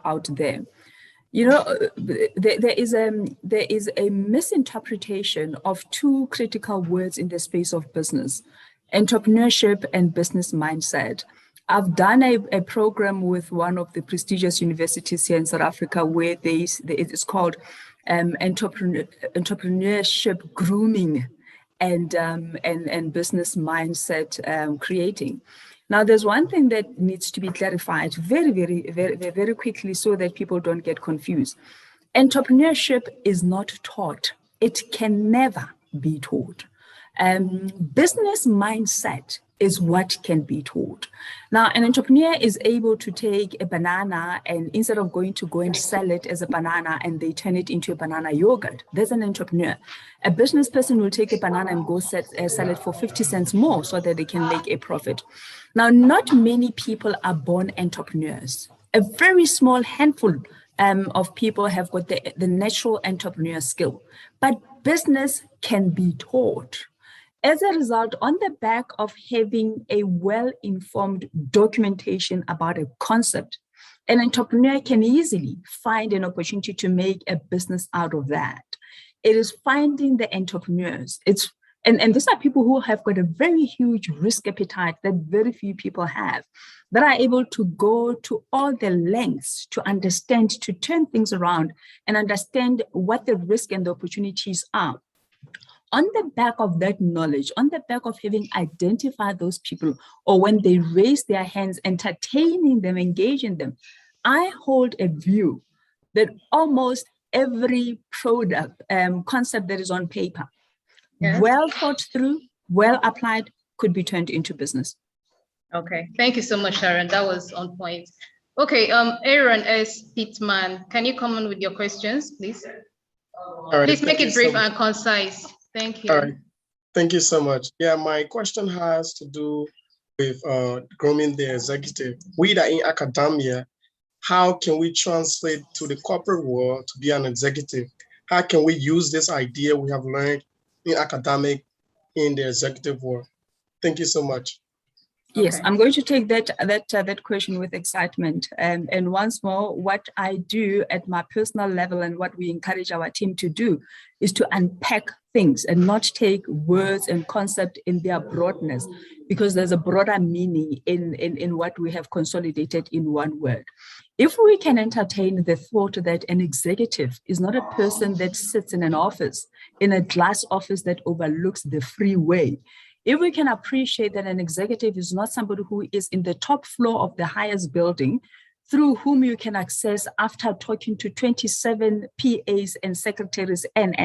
out there. You know, there is a misinterpretation of two critical words in the space of business: entrepreneurship and business mindset. I've done a program with one of the prestigious universities here in South Africa where it's called entrepreneurship grooming and business mindset creating. Now, there's one thing that needs to be clarified very quickly so that people don't get confused. Entrepreneurship is not taught. It can never be taught. Business mindset is what can be taught. Now, an entrepreneur is able to take a banana and instead of going and sell it as a banana and they turn it into a banana yogurt, there's an entrepreneur. A business person will take a banana and go sell it for 50 cents more so that they can make a profit. Now, not many people are born entrepreneurs. A very small handful of people have got the natural entrepreneur skill, but business can be taught. As a result, on the back of having a well-informed documentation about a concept, an entrepreneur can easily find an opportunity to make a business out of that. It is finding the entrepreneurs. And these are people who have got a very huge risk appetite that very few people have, that are able to go to all the lengths to understand, to turn things around and understand what the risk and the opportunities are. On the back of that knowledge, on the back of having identified those people, or when they raise their hands, entertaining them, engaging them, I hold a view that almost every product concept that is on paper, well thought through, well applied, could be turned into business. Okay, thank you so much, Sharon. That was on point. Okay, Aaron S. Pittman, can you come on with your questions, please? Right, please make it brief and concise. Thank you. All right. Thank you so much. Yeah, my question has to do with grooming the executive. We that in academia, how can we translate to the corporate world to be an executive? How can we use this idea we have learned in academic in the executive world? Thank you so much. Yes, okay. I'm going to take that question with excitement. And once more, what I do at my personal level and what we encourage our team to do is to unpack things and not take words and concept in their broadness, because there's a broader meaning in what we have consolidated in one word. If we can entertain the thought that an executive is not a person that sits in an office, in a glass office that overlooks the freeway, if we can appreciate that an executive is not somebody who is in the top floor of the highest building, through whom you can access after talking to 27 PAs and secretaries, and.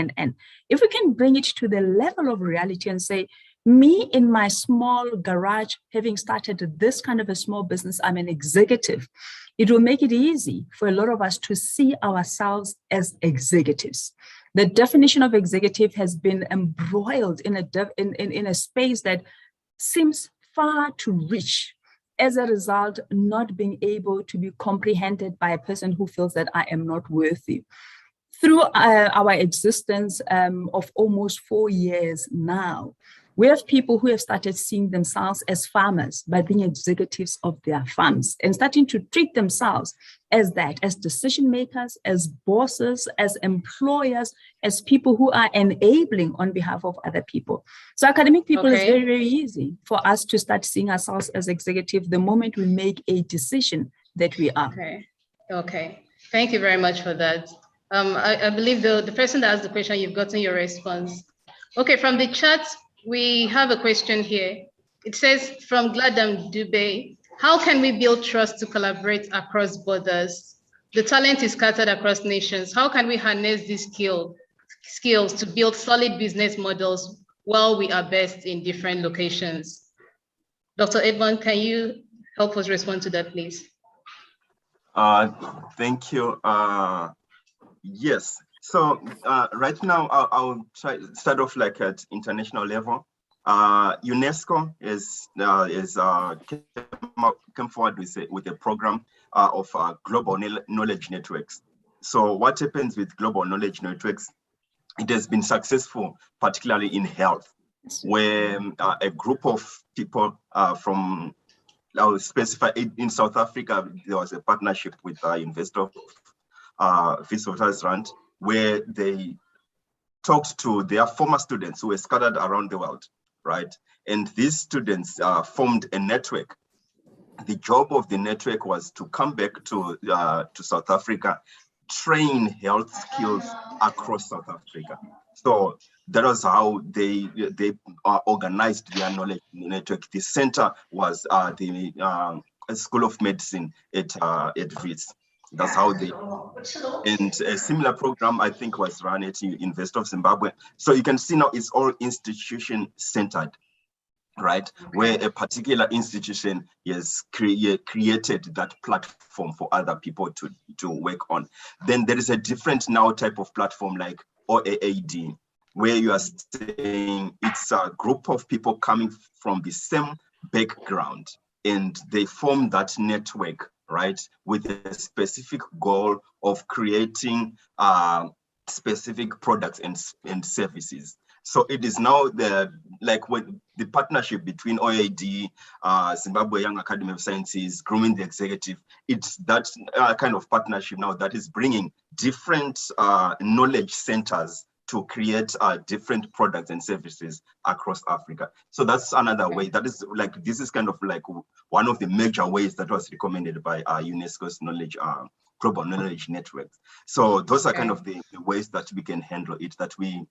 If we can bring it to the level of reality and say, me in my small garage, having started this kind of a small business, I'm an executive, it will make it easy for a lot of us to see ourselves as executives. The definition of executive has been embroiled in a space that seems far too rich, as a result, not being able to be comprehended by a person who feels that I am not worthy. Through our existence of almost 4 years now, we have people who have started seeing themselves as farmers by being executives of their farms and starting to treat themselves as that, as decision makers, as bosses, as employers, as people who are enabling on behalf of other people. So academic people, it's very, very easy for us to start seeing ourselves as executive the moment we make a decision that we are. Okay. Thank you very much for that. I believe the person that asked the question, you've gotten your response. Okay, from the chat, we have a question here. It says, from Gladam Dubey, how can we build trust to collaborate across borders? The talent is scattered across nations. How can we harness these skills to build solid business models while we are based in different locations? Dr. Edmond, can you help us respond to that, please? Thank you. Yes. So right now, I'll try start off like at international level. UNESCO came forward with a program of global knowledge networks. So what happens with global knowledge networks? It has been successful, particularly in health, where a group of people from I'll specify in South Africa, there was a partnership with University of Witwatersrand, where they talked to their former students who were scattered around the world, right? And these students formed a network. The job of the network was to come back to South Africa, train health skills across South Africa. So that was how they organized their knowledge network. The center was the School of Medicine at Wits. That's how they, and a similar program I think was run at University of Zimbabwe. So you can see now it's all institution centered, right? Where a particular institution has created that platform for other people to work on. Then there is a different now type of platform like OAAD, where you are saying it's a group of people coming from the same background and they form that network, right? With a specific goal of creating specific products and services. So it is now the partnership between OAD, Zimbabwe Young Academy of Sciences, Grooming the Executive. It's that kind of partnership now that is bringing different knowledge centers to create different products and services across Africa. So that's another way. That is like, this is kind of like one of the major ways that was recommended by UNESCO's global knowledge network. So those are kind of the ways that we can handle it, that we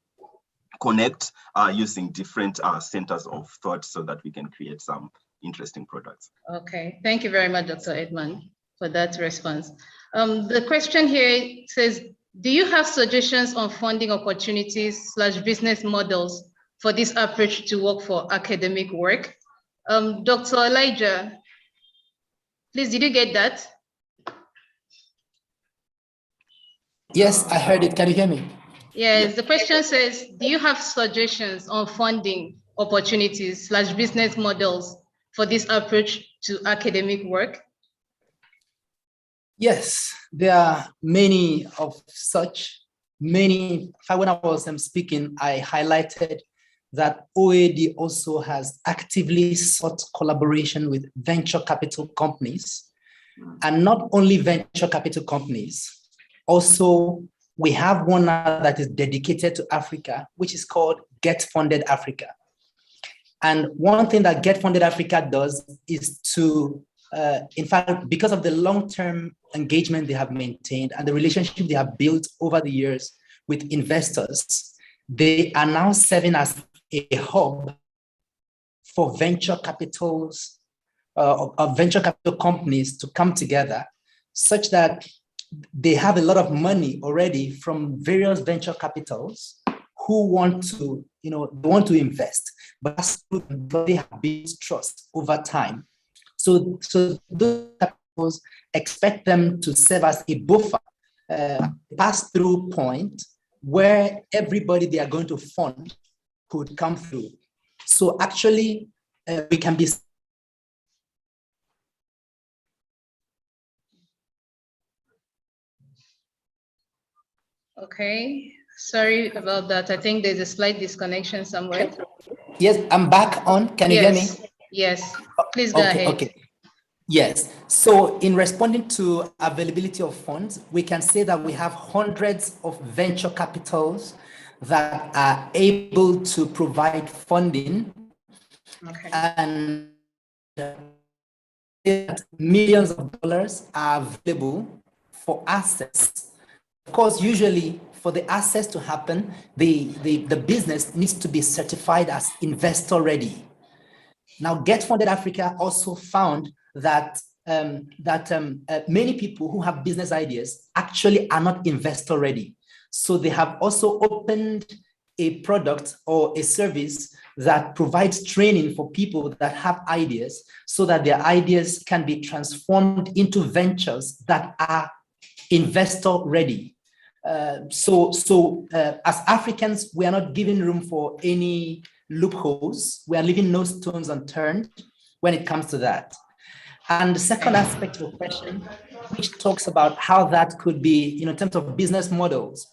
connect using different centers of thought so that we can create some interesting products. Okay, thank you very much, Dr. Edmund, for that response. The question here says, do you have suggestions on funding opportunities / business models for this approach to work for academic work? Dr. Elijah, please, did you get that? Yes, I heard it. Can you hear me? Yes, the question says, do you have suggestions on funding opportunities / business models for this approach to academic work? Yes, there are many of such. When I was speaking, I highlighted that OAD also has actively sought collaboration with venture capital companies, and not only venture capital companies. Also, we have one that is dedicated to Africa, which is called Get Funded Africa. And one thing that Get Funded Africa does is to, in fact, because of the long-term engagement they have maintained and the relationship they have built over the years with investors, they are now serving as a hub for venture capitals, of venture capital companies to come together, such that they have a lot of money already from various venture capitals who want to, invest, but they have built trust over time. So those capitals expect them to serve as a buffer, pass-through point where everybody they are going to fund could come through. So actually, we can be. Okay, sorry about that. I think there's a slight disconnection somewhere. Yes, I'm back on. Can you hear me? Yes, please go ahead. Okay. Yes, so in responding to availability of funds, we can say that we have hundreds of venture capitals that are able to provide funding, and millions of dollars are available for access. Of course, usually for the access to happen, the business needs to be certified as investor ready. Now, Get Funded Africa also found that many people who have business ideas actually are not investor ready. So they have also opened a product or a service that provides training for people that have ideas so that their ideas can be transformed into ventures that are investor ready. So as Africans, we are not giving room for any loopholes. We are leaving no stones unturned when it comes to that. And the second aspect of the question, which talks about how that could be, in terms of business models,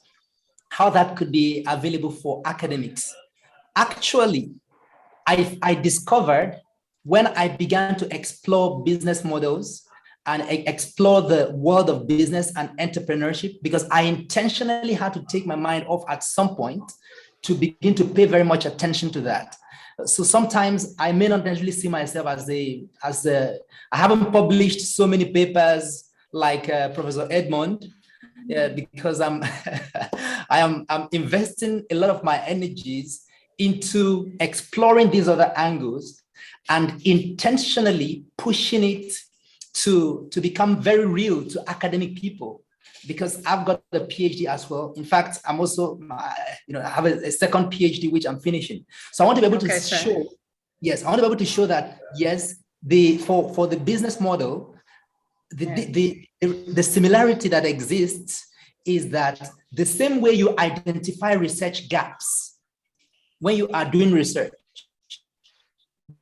how that could be available for academics. Actually, I discovered when I began to explore business models and explore the world of business and entrepreneurship, because I intentionally had to take my mind off at some point to begin to pay very much attention to that. So sometimes I may not necessarily see myself as I haven't published so many papers like Professor Edmond, because I'm I'm investing a lot of my energies into exploring these other angles and intentionally pushing it to become very real to academic people, because I've got the PhD as well. In fact, I'm also, I have a second PhD, which I'm finishing. So I want to be able to show, yes, I want to be able to show that, yes, for the business model, the similarity that exists is that the same way you identify research gaps when you are doing research,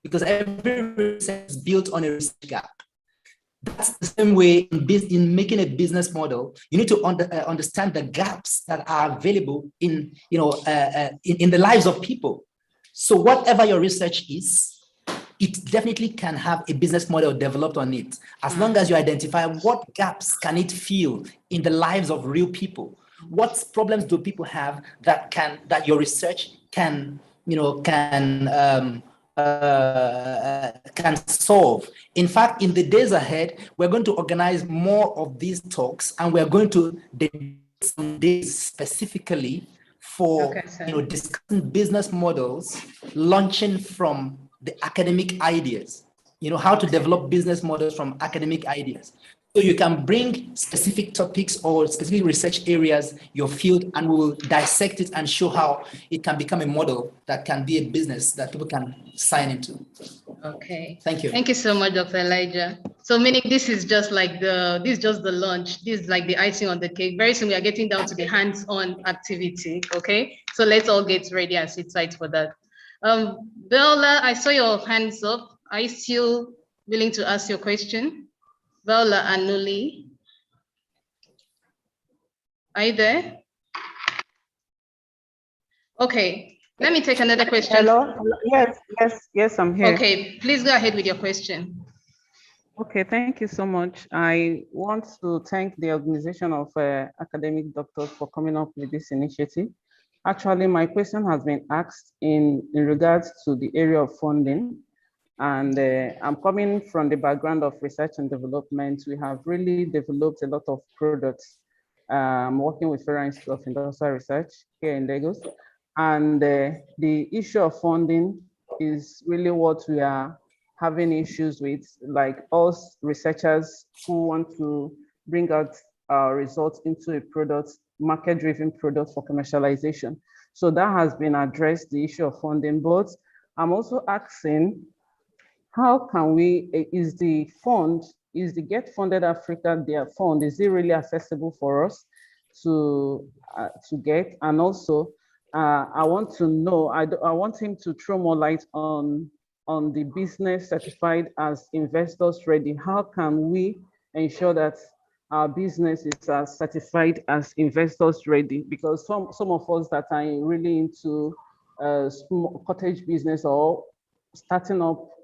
because every research is built on a research gap. That's the same way in making a business model. You need to understand the gaps that are available in the lives of people. So whatever your research is, it definitely can have a business model developed on it, as long as you identify what gaps can it fill in the lives of real people. What problems do people have that your research can solve. In fact, in the days ahead, we're going to organize more of these talks, and we're going to dedicate some days specifically for discussing business models, launching from the academic ideas, how to develop business models from academic ideas. So you can bring specific topics or specific research areas, your field, and we will dissect it and show how it can become a model that can be a business that people can sign into. Okay. Thank you. Thank you so much, Dr. Elijah. So meaning this is just the launch. This is like the icing on the cake. Very soon we are getting down to the hands-on activity. Okay. So let's all get ready and sit tight for that. Bella, I saw your hands up. Are you still willing to ask your question? Bella and Nuli, are you there? Okay, let me take another question. Hello? Yes, I'm here. Okay, please go ahead with your question. Okay, thank you so much. I want to thank the organization of academic doctors for coming up with this initiative. Actually, my question has been asked in regards to the area of funding. And I'm coming from the background of research and development. We have really developed a lot of products. I'm working with Federal Institute of Industrial Research here in Lagos. And the issue of funding is really what we are having issues with, like us researchers who want to bring out our results into a product, market-driven product for commercialization. So that has been addressed, the issue of funding. But I'm also asking, how can we, is the Get Funded Africa, their fund, is it really accessible for us to get? And also, I want to know, I want him to throw more light on the business certified as investors ready. How can we ensure that our business is certified as investors ready? Because some of us that are really into small cottage business or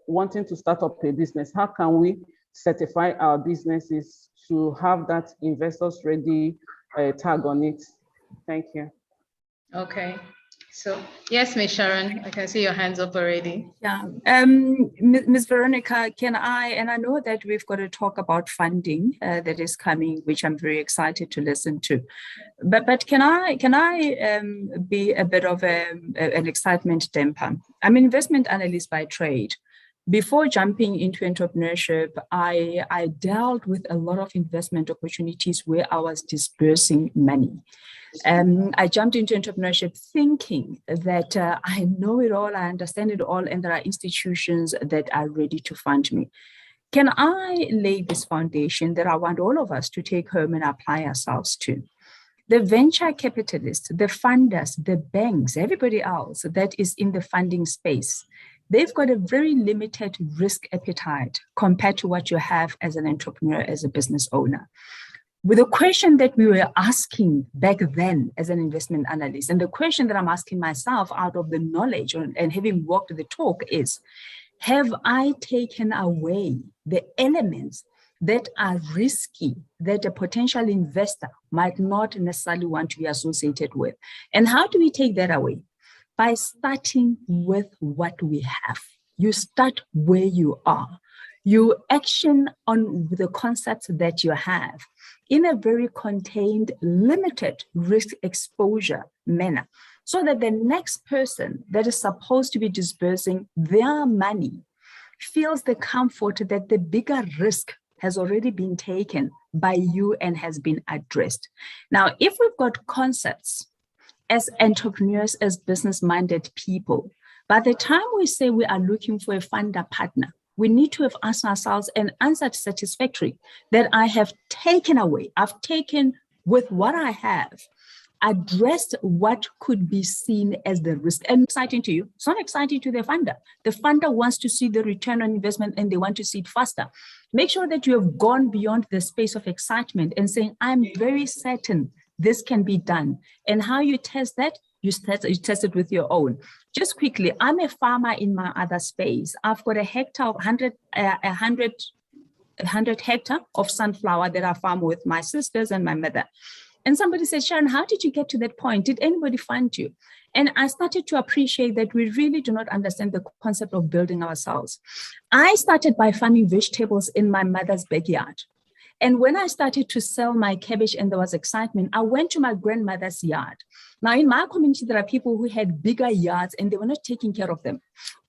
wanting to start up a business, how can we certify our businesses to have that investors ready tag on it? Thank you. Okay. So yes, Ms. Sharon, I can see your hands up already. Yeah, Ms. Veronica, can I, and I know that we've got to talk about funding that is coming, which I'm very excited to listen to. But can I be a bit of an excitement damper? I'm an investment analyst by trade. Before jumping into entrepreneurship, I dealt with a lot of investment opportunities where I was disbursing money. I jumped into entrepreneurship thinking that I know it all, I understand it all, and there are institutions that are ready to fund me. Can I lay this foundation that I want all of us to take home and apply ourselves to? The venture capitalists, the funders, the banks, everybody else that is in the funding space, they've got a very limited risk appetite compared to what you have as an entrepreneur, as a business owner. With the question that we were asking back then as an investment analyst, and the question that I'm asking myself out of the knowledge and having walked the talk is, Have I taken away the elements that are risky, that a potential investor might not necessarily want to be associated with? And how do we take that away? By starting with what we have. You start where you are. You action on the concepts that you have in a very contained, limited risk exposure manner, so that the next person that is supposed to be disbursing their money feels the comfort that the bigger risk has already been taken by you and has been addressed. Now, if we've got concepts as entrepreneurs, as business-minded people, by the time we say we are looking for a funder partner, we need to have asked ourselves and answered satisfactorily that I have taken away, I've taken with what I have, addressed what could be seen as the risk. And exciting to you, it's not exciting to the funder. The funder wants to see the return on investment and they want to see it faster. Make sure that you have gone beyond the space of excitement and saying, I'm very certain this can be done. And how you test that? You test it with your own. Just quickly, I'm a farmer in my other space. I've got a hectare of 100 hectare of sunflower that I farm with my sisters and my mother. And somebody said, Sharon, how did you get to that point? Did anybody fund you? And I started to appreciate that we really do not understand the concept of building ourselves. I started by farming vegetables in my mother's backyard. And when I started to sell my cabbage and there was excitement, I went to my grandmother's yard. Now, in my community, there are people who had bigger yards and they were not taking care of them.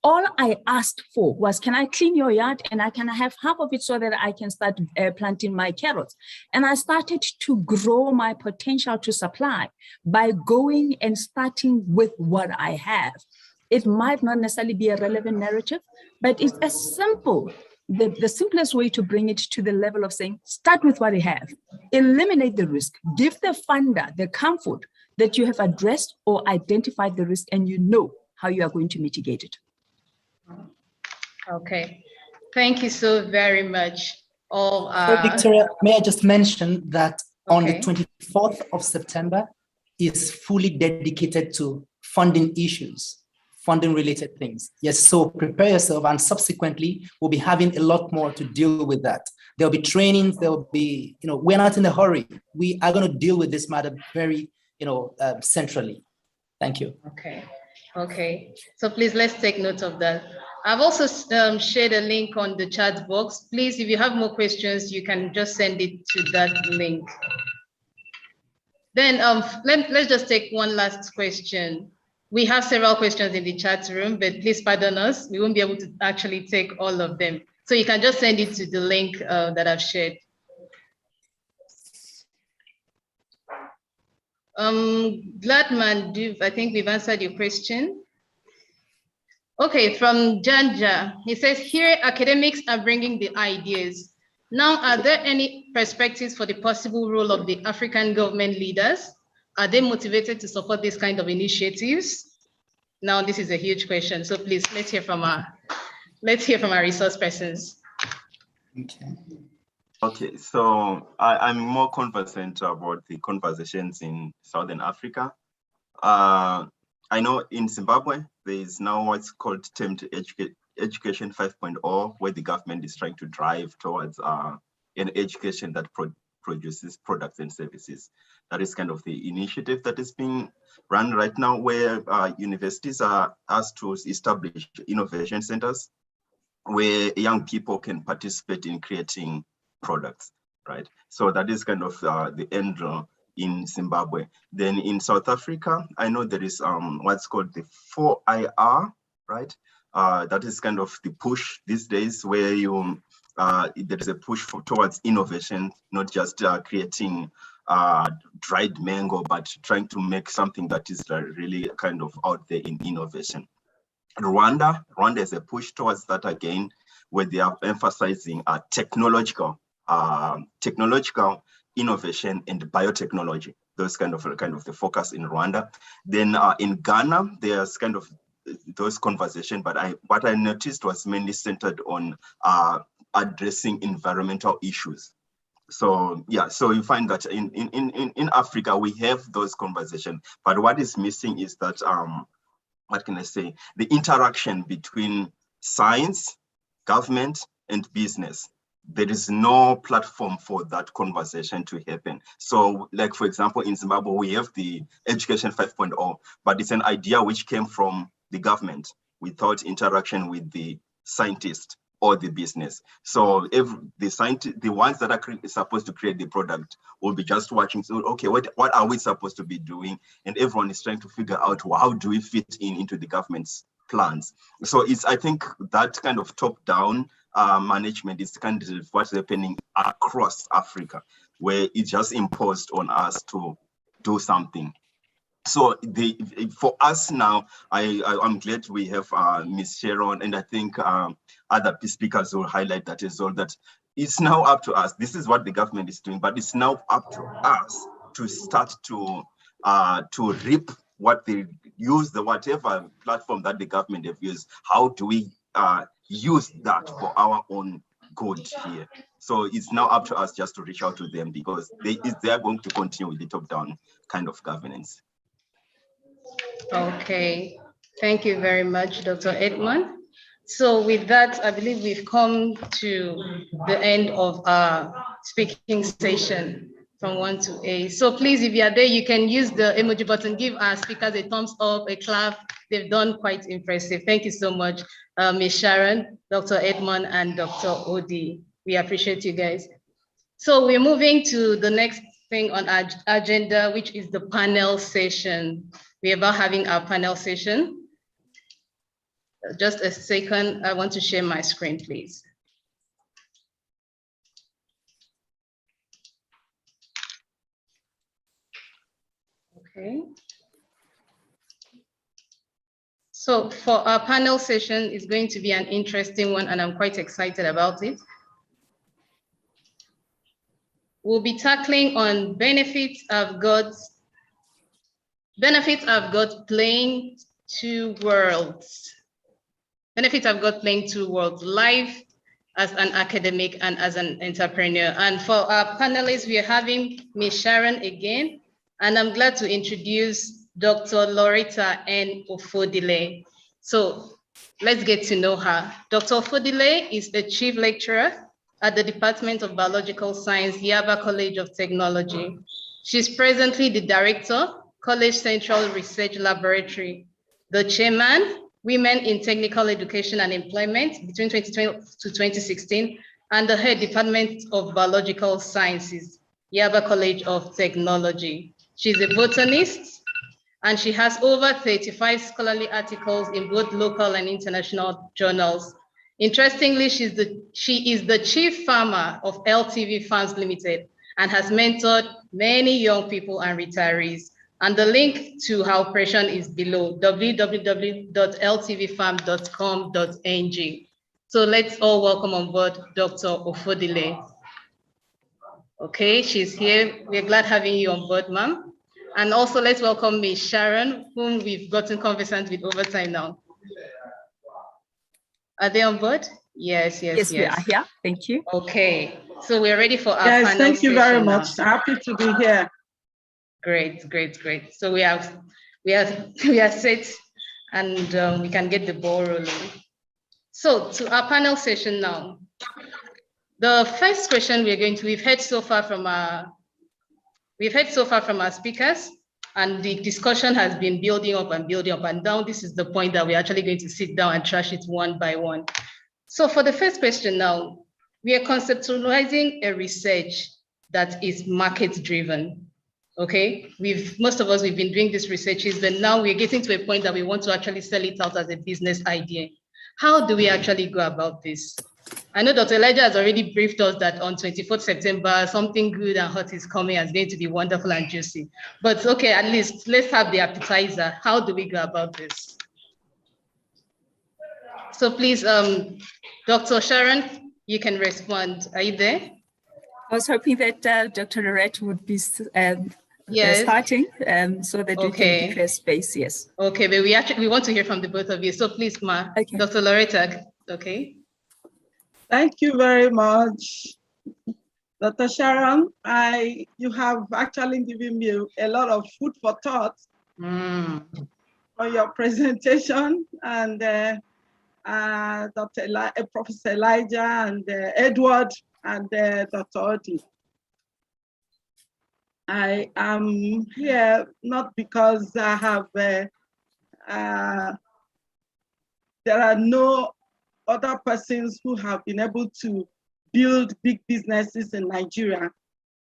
All I asked for was, can I clean your yard and I can have half of it so that I can start planting my carrots? And I started to grow my potential to supply by going and starting with what I have. It might not necessarily be a relevant narrative, but it's as simple. The simplest way to bring it to the level of saying, start with what you have, eliminate the risk, give the funder the comfort that you have addressed or identified the risk and you know how you are going to mitigate it. Okay, thank you so very much. All Victoria, may I just mention that on the 24th of September is fully dedicated to funding issues, funding related things. Yes, so prepare yourself, and subsequently we'll be having a lot more to deal with that. There'll be trainings, there'll be, we're not in a hurry. We are going to deal with this matter very, centrally. Thank you. Okay. So please, let's take note of that. I've also shared a link on the chat box. Please, if you have more questions, you can just send it to that link. Then let's just take one last question. We have several questions in the chat room, but please pardon us. We won't be able to actually take all of them. So you can just send it to the link that I've shared. Gladman, I think we've answered your question. Okay, from Janja, he says, here academics are bringing the ideas. Now, are there any perspectives for the possible role of the African government leaders? Are they motivated to support this kind of initiatives? Now, this is a huge question. So please, let's hear from our resource persons. Okay, so I'm more conversant about the conversations in Southern Africa. I know in Zimbabwe, there is now what's called termed Education 5.0, where the government is trying to drive towards an education that produces products and services. That is kind of the initiative that is being run right now, where universities are asked to establish innovation centers where young people can participate in creating products, right? So that is kind of the end in Zimbabwe. Then in South Africa, I know there is what's called the 4IR, right? That is kind of the push these days where there is a push towards innovation, not just creating dried mango, but trying to make something that is really kind of out there in innovation. Rwanda is a push towards that again, where they are emphasizing technological innovation and biotechnology. Those kind of the focus in Rwanda. Then in Ghana, there's kind of those conversations, but what I noticed was mainly centered on addressing environmental issues. So yeah, so you find that in Africa we have those conversations, but what is missing is that what can I say? The interaction between science, government, and business. There is no platform for that conversation to happen. So like, for example, in Zimbabwe, we have the Education 5.0, but it's an idea which came from the government without interaction with the scientist or the business. So if the ones that are supposed to create the product will be just watching, so okay, what are we supposed to be doing? And everyone is trying to figure out, well, how do we fit into the government's plans? So it's, I think that kind of top-down management is kind of what's happening across Africa, where it's just imposed on us to do something. So for us now, I'm glad we have Ms. Sharon, and I think other speakers will highlight that as well, that it's now up to us. This is what the government is doing, but it's now up to us to start to reap what they use, whatever platform that the government have used. How do we use that for our own good here? So it's now up to us just to reach out to them, because they are going to continue with the top-down kind of governance. Okay, thank you very much, Dr. Edmond. So with that, I believe we've come to the end of our speaking session from 1 to 8. So please, if you are there, you can use the emoji button, give our speakers a thumbs up, a clap. They've done quite impressive. Thank you so much, Ms. Sharon, Dr. Edmond, and Dr. Odi. We appreciate you guys. So we're moving to the next thing on our agenda, which is the panel session. We're about having our panel session. Just a second, I want to share my screen, please. Okay. So for our panel session, it's going to be an interesting one, and I'm quite excited about it. We'll be tackling on benefits I've got playing two worlds. Benefits I've got playing two worlds, life as an academic and as an entrepreneur. And for our panelists, we are having Ms. Sharon again, and I'm glad to introduce Dr. Loretta N. Ofodile. So let's get to know her. Dr. Ofodile is the chief lecturer at the Department of Biological Science, Yaba College of Technology. She's presently the director, College Central Research Laboratory, the chairman, Women in Technical Education and Employment between 2012 to 2016, and the head Department of Biological Sciences, Yaba College of Technology. She's a botanist, and she has over 35 scholarly articles in both local and international journals. Interestingly, she is the chief farmer of LTV Farms Limited and has mentored many young people and retirees. And the link to her operation is below, www.ltvfarm.com.ng. So let's all welcome on board Dr. Ofodile. Okay, she's here. We're glad having you on board, ma'am. And also let's welcome Ms. Sharon, whom we've gotten conversant with over time now. Are they on board? Yes. Yes, we are here. Thank you. Okay, so we're ready for our panel session. Yes, thank you very much. Happy to be here. Great. So we are set, and we can get the ball rolling. So to our panel session now. The first question we've heard so far from our speakers, and the discussion has been building up and down. This is the point that we're actually going to sit down and trash it one by one. So for the first question now, we are conceptualizing a research that is market-driven. Okay, most of us, we've been doing these researches, but now we're getting to a point that we want to actually sell it out as a business idea. How do we actually go about this? I know Dr. Elijah has already briefed us that on 24th September, something good and hot is coming and it's going to be wonderful and juicy. But okay, at least let's have the appetizer. How do we go about this? So please, Dr. Sharon, you can respond. Are you there? I was hoping that Dr. Lorette would be starting so that we can give her space, yes. Okay, but we want to hear from the both of you. So please, Ma, okay. Dr. Loretta, okay. Thank you very much, Dr. Sharon. You have actually given me a lot of food for thought on your presentation, and Professor Elijah and Edward and Dr. Odi. I am here not because I have, there are no other persons who have been able to build big businesses in Nigeria.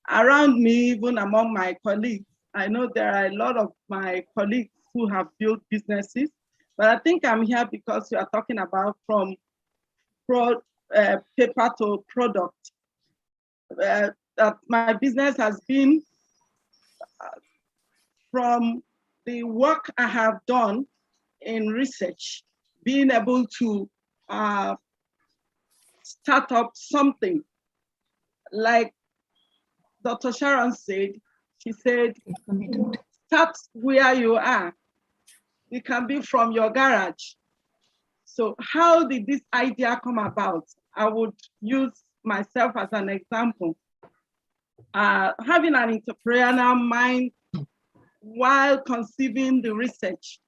Around me, even among my colleagues, I know there are a lot of my colleagues who have built businesses, but I think I'm here because we are talking about from paper to product. That my business has been from the work I have done in research, being able to start up something like Dr. Sharon said. She said, start where you are. It can be from your garage. So how did this idea come about? I would use myself as an example. Having an entrepreneurial mind while conceiving the research.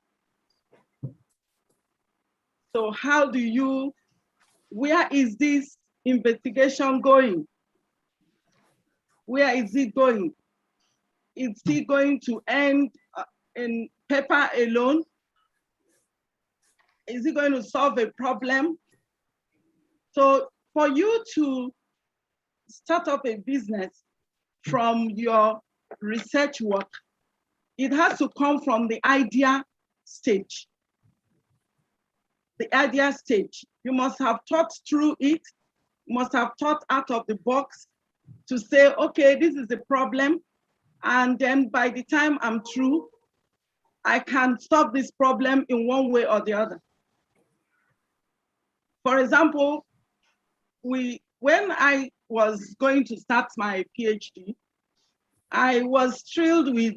So how do you, where is this investigation going? Where is it going? Is it going to end in paper alone? Is it going to solve a problem? So for you to start up a business from your research work, it has to come from the idea stage. The idea stage. You must have thought through it. You must have thought out of the box to say, okay, this is the problem. And then by the time I'm through, I can solve this problem in one way or the other. For example, when I was going to start my PhD, I was thrilled with,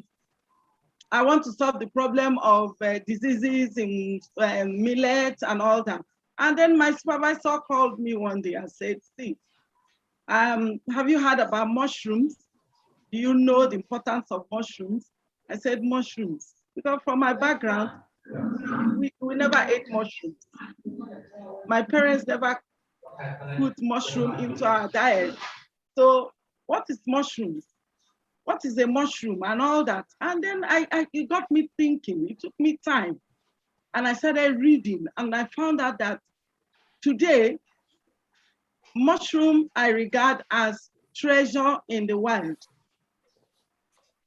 I want to solve the problem of diseases in millet and all that. And then my supervisor called me one day and said, see, have you heard about mushrooms? Do you know the importance of mushrooms? I said, mushrooms. Because from my background, we never ate mushrooms. My parents never put mushroom into our diet. So what is mushrooms? What is a mushroom and all that? And then it got me thinking. It took me time. And I started reading and I found out that today, mushroom I regard as treasure in the wild,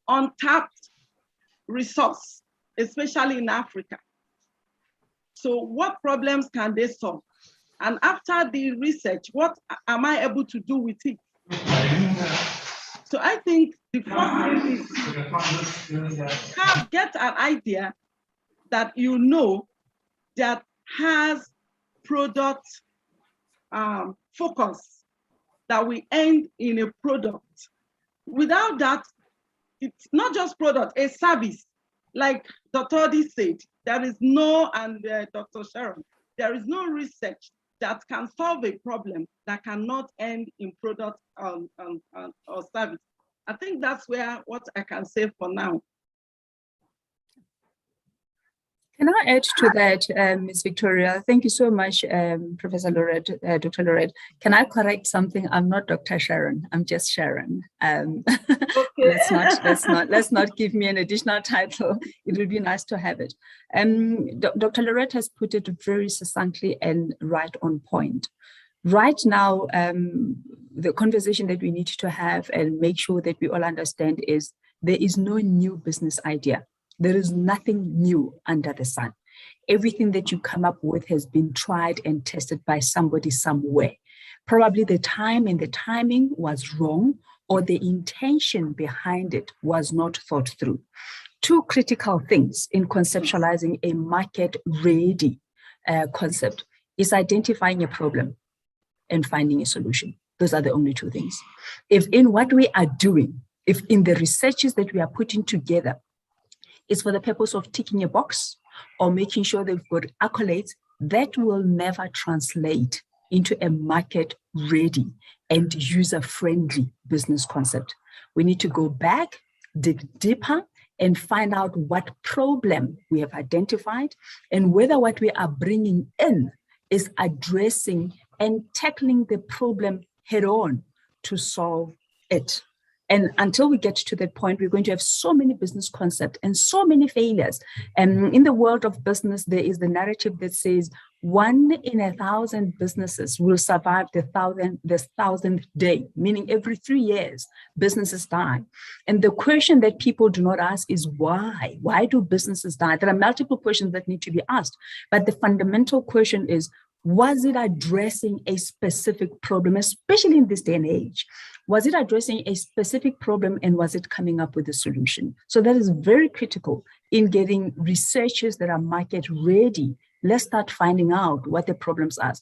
untapped resource, especially in Africa. So what problems can they solve? And after the research, what am I able to do with it? So I think the first thing is to get an idea that you know that has product focus, that we end in a product. Without that, it's not just product, a service. Like Dr. Odi said, there is no, and Dr. Sharon, there is no research that can solve a problem that cannot end in product or service. I think that's what I can say for now. Can I add to that, Ms. Victoria? Thank you so much, Professor Lorette, Dr. Lorette. Can I correct something? I'm not Dr. Sharon. I'm just Sharon. Okay. let's not give me an additional title. It would be nice to have it. Dr. Lorette has put it very succinctly and right on point. Right now, the conversation that we need to have and make sure that we all understand is there is no new business idea. There is nothing new under the sun. Everything that you come up with has been tried and tested by somebody somewhere. Probably the time and the timing was wrong, or the intention behind it was not thought through. Two critical things in conceptualizing a market-ready concept is identifying a problem and finding a solution. Those are the only two things. If in what we are doing, if in the researches that we are putting together, is for the purpose of ticking a box or making sure they've got accolades, that will never translate into a market-ready and user-friendly business concept. We need to go back, dig deeper, and find out what problem we have identified and whether what we are bringing in is addressing and tackling the problem head on to solve it. And until we get to that point, we're going to have so many business concepts and so many failures. And in the world of business, there is the narrative that says 1 in 1,000 businesses will survive the 1,000th day, meaning every 3 years, businesses die. And the question that people do not ask is why? Why do businesses die? There are multiple questions that need to be asked, but the fundamental question is, was it addressing a specific problem, especially in this day and age? Was it addressing a specific problem, and was it coming up with a solution? So that is very critical in getting researchers that are market ready. Let's start finding out what the problems are.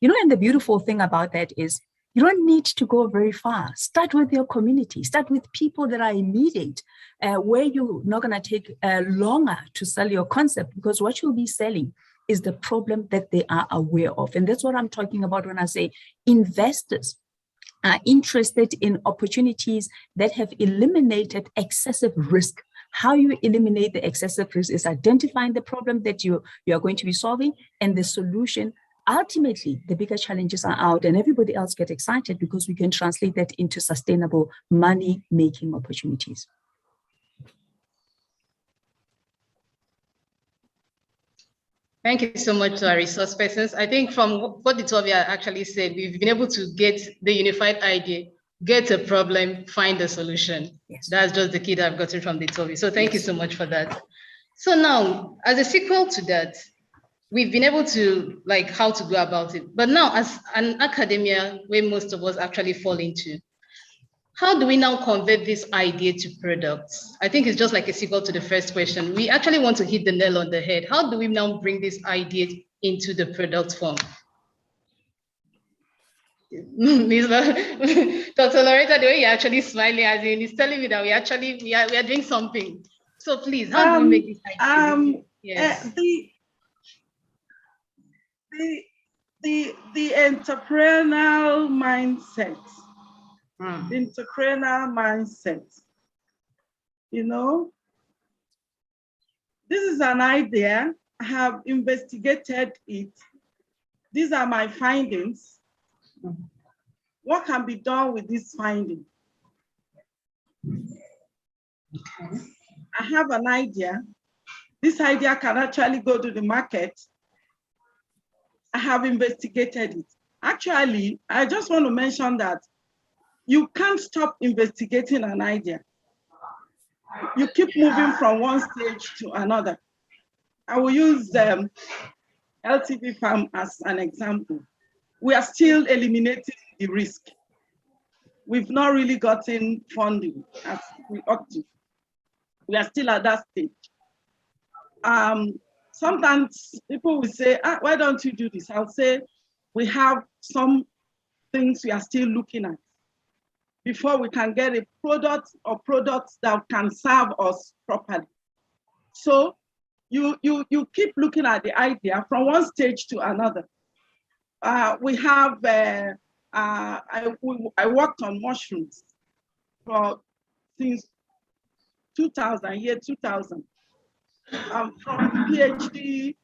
And the beautiful thing about that is you don't need to go very far. Start with your community. Start with people that are immediate, where you're not going to take longer to sell your concept, because what you'll be selling is the problem that they are aware of. And that's what I'm talking about when I say investors are interested in opportunities that have eliminated excessive risk. How you eliminate the excessive risk is identifying the problem that you are going to be solving, and the solution. Ultimately, the bigger challenges are out, and everybody else get excited because we can translate that into sustainable money-making opportunities. Thank you so much to our resource persons. I think from what the two of you actually said, we've been able to get the unified idea, get a problem, find a solution. Yes. That's just the key that I've gotten from the two of you. So thank you so much for that. So now, as a sequel to that, we've been able to how to go about it. But now, as an academia, where most of us actually fall into, how do we now convert this idea to products? I think it's just like a sequel to the first question. We actually want to hit the nail on the head. How do we now bring this idea into the product form? Dr. Loretta, the way you're actually smiling, as in, is telling me that we are doing something. So please, how do we make this idea? Yes. The entrepreneurial mindset. The entrepreneurial mindset. This is an idea. I have investigated it. These are my findings. What can be done with this finding? I have an idea. This idea can actually go to the market. I have investigated it. Actually, I just want to mention that you can't stop investigating an idea. You keep moving from one stage to another. I will use LTV Farm as an example. We are still eliminating the risk. We've not really gotten funding as we ought to. We are still at that stage. Sometimes people will say, why don't you do this? I'll say, we have some things we are still looking at before we can get a product or products that can serve us properly. So you keep looking at the idea from one stage to another. We have, I worked on mushrooms since 2000. From PhD,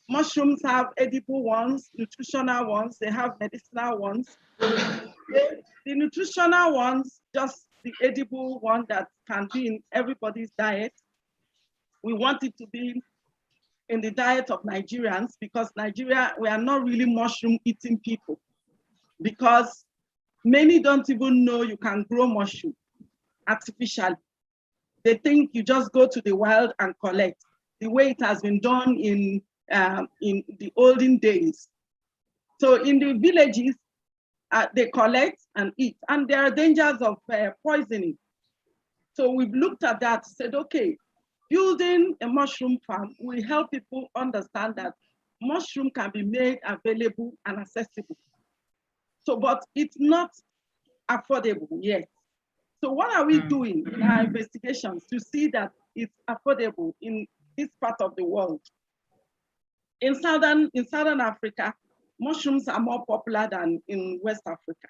mushrooms have edible ones, nutritional ones, they have medicinal ones. The nutritional ones, just the edible one that can be in everybody's diet. We want it to be in the diet of Nigerians, because Nigeria, we are not really mushroom eating people, because many don't even know you can grow mushroom artificially. They think you just go to the wild and collect, the way it has been done in the olden days. So in the villages, they collect and eat, and there are dangers of poisoning. So we've looked at that, said, okay, building a mushroom farm will help people understand that mushroom can be made available and accessible. So, but it's not affordable yet. So what are we doing in our investigations to see that it's affordable in this part of the world? In Southern Africa, mushrooms are more popular than in West Africa.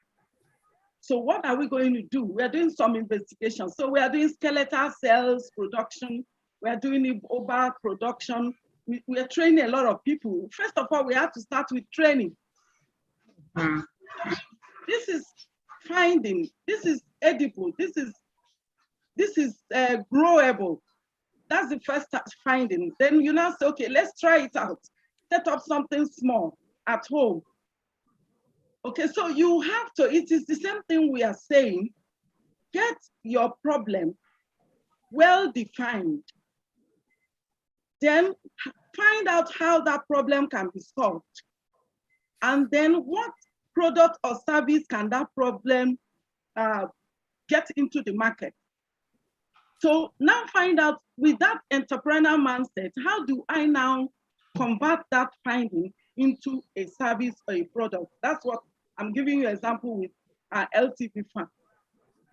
So what are we going to do? We are doing some investigations. So we are doing skeletal cells production. We are doing OBA production. we are training a lot of people. First of all, we have to start with training. This is finding, this is edible, this is growable. That's the first finding. Then you now say, okay, let's try it out. Set up something small at home. Okay, so you have to, it is the same thing we are saying, get your problem well defined. Then find out how that problem can be solved. And then what product or service can that problem get into the market? So now find out with that entrepreneur mindset, how do I now convert that finding into a service or a product? That's what I'm giving you an example with LTV farm.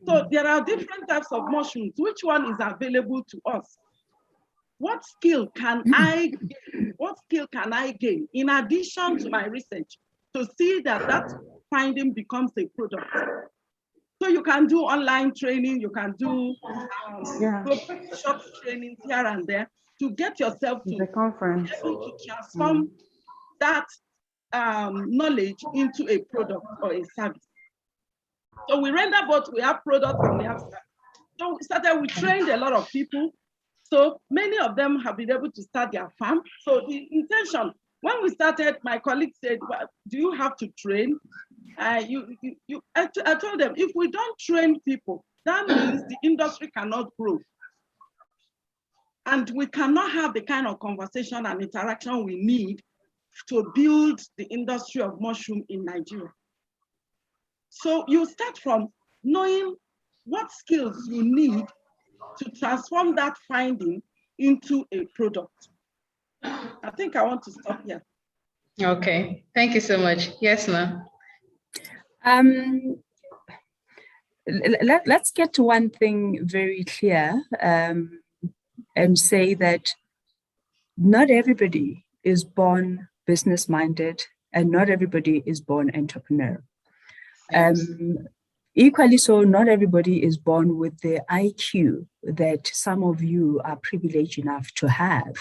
So there are different types of mushrooms. Which one is available to us? What skill can I gain? What skill can I gain in addition to my research to see that that finding becomes a product? So you can do online training, you can do short trainings here and there to get yourself to the conference, be able to transform that knowledge into a product or a service. So we render both, we have products and we have service. So we trained a lot of people. So many of them have been able to start their farm. So the intention, when we started, my colleague said, well, do you have to train? I told them, if we don't train people, that means the industry cannot grow. And we cannot have the kind of conversation and interaction we need to build the industry of mushroom in Nigeria. So you start from knowing what skills you need to transform that finding into a product. I think I want to stop here. Okay, thank you so much. Yes, ma'am. Let's get to one thing very clear and say that not everybody is born business-minded and not everybody is born entrepreneur. Equally so, not everybody is born with the IQ that some of you are privileged enough to have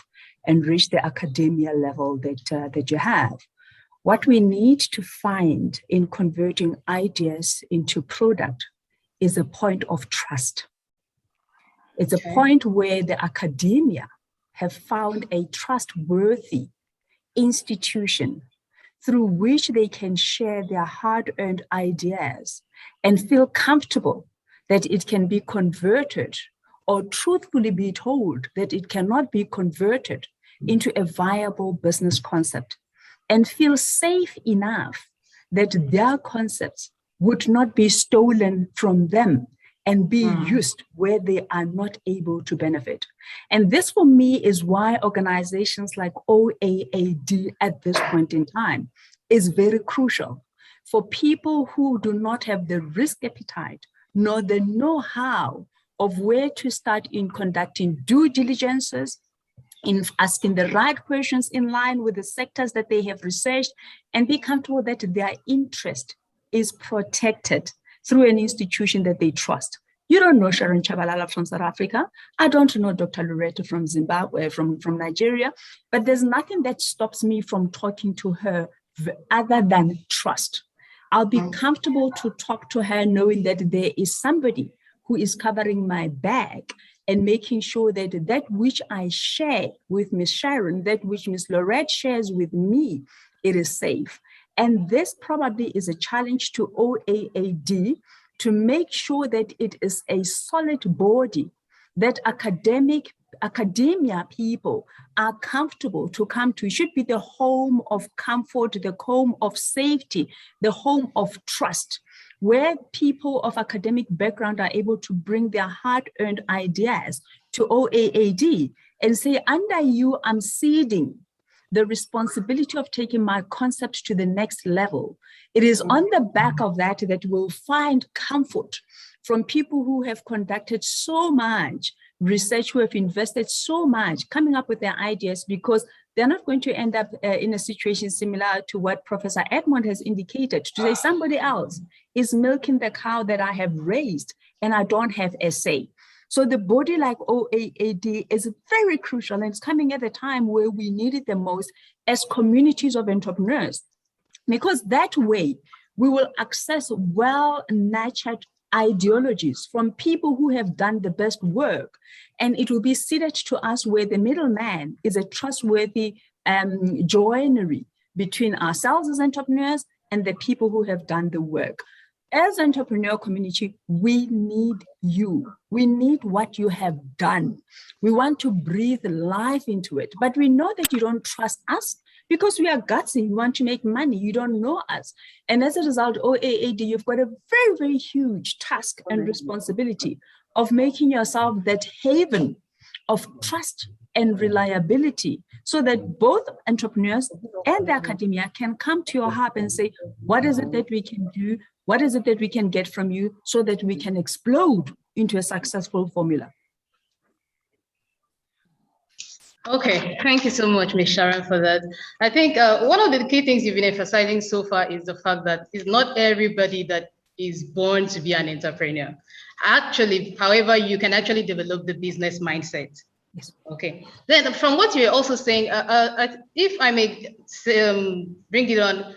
and reach the academia level that you have. What we need to find in converting ideas into product is a point of trust. It's a point where the academia have found a trustworthy institution through which they can share their hard-earned ideas and feel comfortable that it can be converted or truthfully be told that it cannot be converted into a viable business concept and feel safe enough that their concepts would not be stolen from them and be used where they are not able to benefit. And this for me is why organizations like OAAD at this point in time is very crucial for people who do not have the risk appetite nor the know-how of where to start in conducting due diligences, in asking the right questions in line with the sectors that they have researched, and be comfortable that their interest is protected through an institution that they trust. You don't know Sharon Chabalala from South Africa. I don't know Dr. Loreto from Zimbabwe, from Nigeria, but there's nothing that stops me from talking to her other than trust. I'll be comfortable to talk to her knowing that there is somebody who is covering my back and making sure that that which I share with Ms. Sharon, that which Ms. Lorette shares with me, it is safe. And this probably is a challenge to OAAD to make sure that it is a solid body, that academia people are comfortable to come to. It should be the home of comfort, the home of safety, the home of trust, where people of academic background are able to bring their hard-earned ideas to OAAD and say, under you, I'm ceding the responsibility of taking my concept to the next level. It is on the back of that that we'll find comfort from people who have conducted so much research, who have invested so much coming up with their ideas, because they're not going to end up in a situation similar to what Professor Edmond has indicated, to say somebody else is milking the cow that I have raised and I don't have a say. So the body like OAAD is very crucial, and it's coming at a time where we need it the most as communities of entrepreneurs, because that way we will access well-nurtured ideologies from people who have done the best work, and it will be seated to us where the middleman is a trustworthy joinery between ourselves as entrepreneurs and the people who have done the work. As entrepreneur community, we need you. We need what you have done. We want to breathe life into it, but we know that you don't trust us because we are gutsy. We want to make money. You don't know us. And as a result, OAAD, you've got a very, very huge task and responsibility of making yourself that haven of trust and reliability, so that both entrepreneurs and the academia can come to your hub and say, what is it that we can do? What is it that we can get from you so that we can explode into a successful formula? Okay, thank you so much, Ms. Sharon, for that. I think one of the key things you've been emphasizing so far is the fact that it's not everybody that is born to be an entrepreneur. Actually, however, you can actually develop the business mindset. Yes. Okay. Then from what you're also saying, if I may bring it on,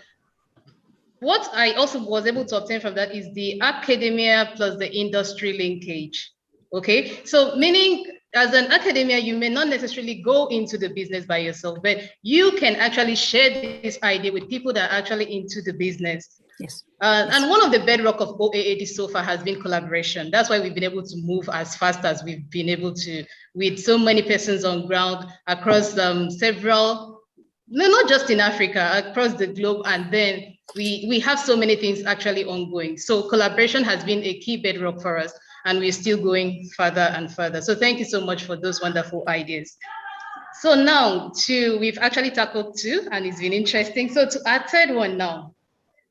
what I also was able to obtain from that is the academia plus the industry linkage. Okay. So meaning as an academia, you may not necessarily go into the business by yourself, but you can actually share this idea with people that are actually into the business. Yes. And one of the bedrock of OAAD so far has been collaboration. That's why we've been able to move as fast as we've been able to, with so many persons on ground across several, no, not just in Africa, across the globe. And then we have so many things actually ongoing. So collaboration has been a key bedrock for us, and we're still going further and further. So thank you so much for those wonderful ideas. So now we've actually tackled two, and it's been interesting. So to our third one now.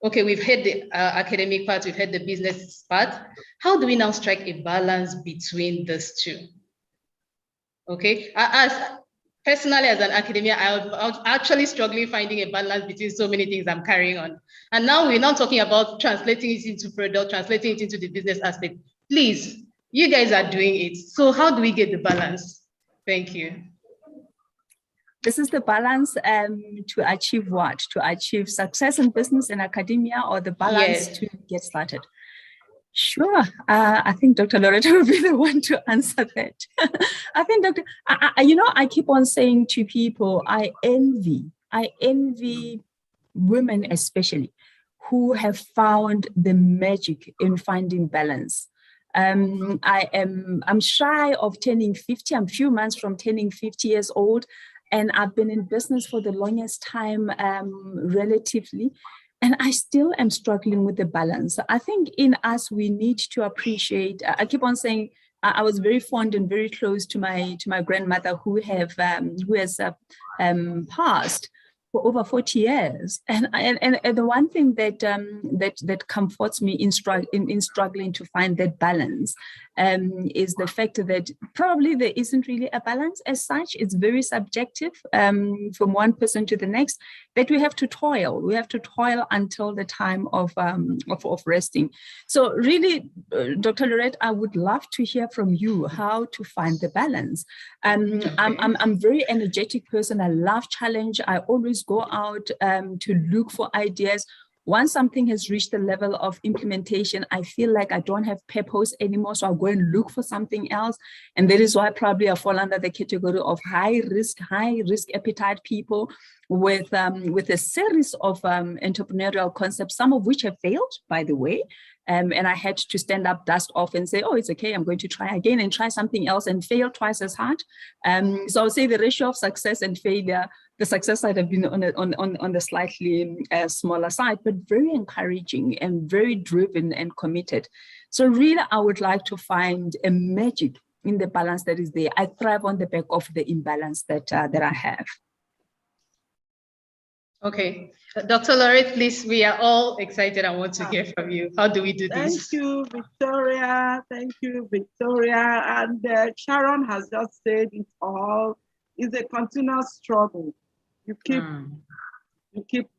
Okay, we've had the academic part, we've had the business part. How do we now strike a balance between those two? Okay, personally as an academia, I was actually struggling finding a balance between so many things I'm carrying on. And now we're not talking about translating it into product, translating it into the business aspect. Please, you guys are doing it. So how do we get the balance? Thank you. This is the balance to achieve what? To achieve success in business and academia, or the balance to get started? Sure. I think Dr. Loretta will be the one to answer that. I think, Dr. I keep on saying to people, I envy women especially who have found the magic in finding balance. I'm shy of turning 50. I'm a few months from turning 50 years old. And I've been in business for the longest time, relatively, and I still am struggling with the balance. I think in us, we need to appreciate, I keep on saying, I was very fond and very close to my grandmother who has passed for over 40 years. And the one thing that comforts me in struggling to find that balance is the fact that probably there isn't really a balance as such. It's very subjective from one person to the next, that we have to toil. We have to toil until the time of resting. So really, Dr. Lorette, I would love to hear from you how to find the balance. I'm a very energetic person. I love challenge. I always go out to look for ideas. Once something has reached the level of implementation, I feel like I don't have purpose anymore, so I'll go and look for something else. And that is why probably I fall under the category of high risk appetite people with a series of entrepreneurial concepts, some of which have failed, by the way. And I had to stand up, dust off, and say, oh, it's okay, I'm going to try again and try something else, and fail twice as hard. So I would say the ratio of success and failure, the success side have been on the slightly smaller side, but very encouraging and very driven and committed. So really, I would like to find a magic in the balance that is there. I thrive on the back of the imbalance that I have. Okay, Dr. Lorette, please, we are all excited. I want to hear from you. How do we do this? Thank you, Victoria. Thank you, Victoria. And Sharon has just said it all. It's a continuous struggle. You keep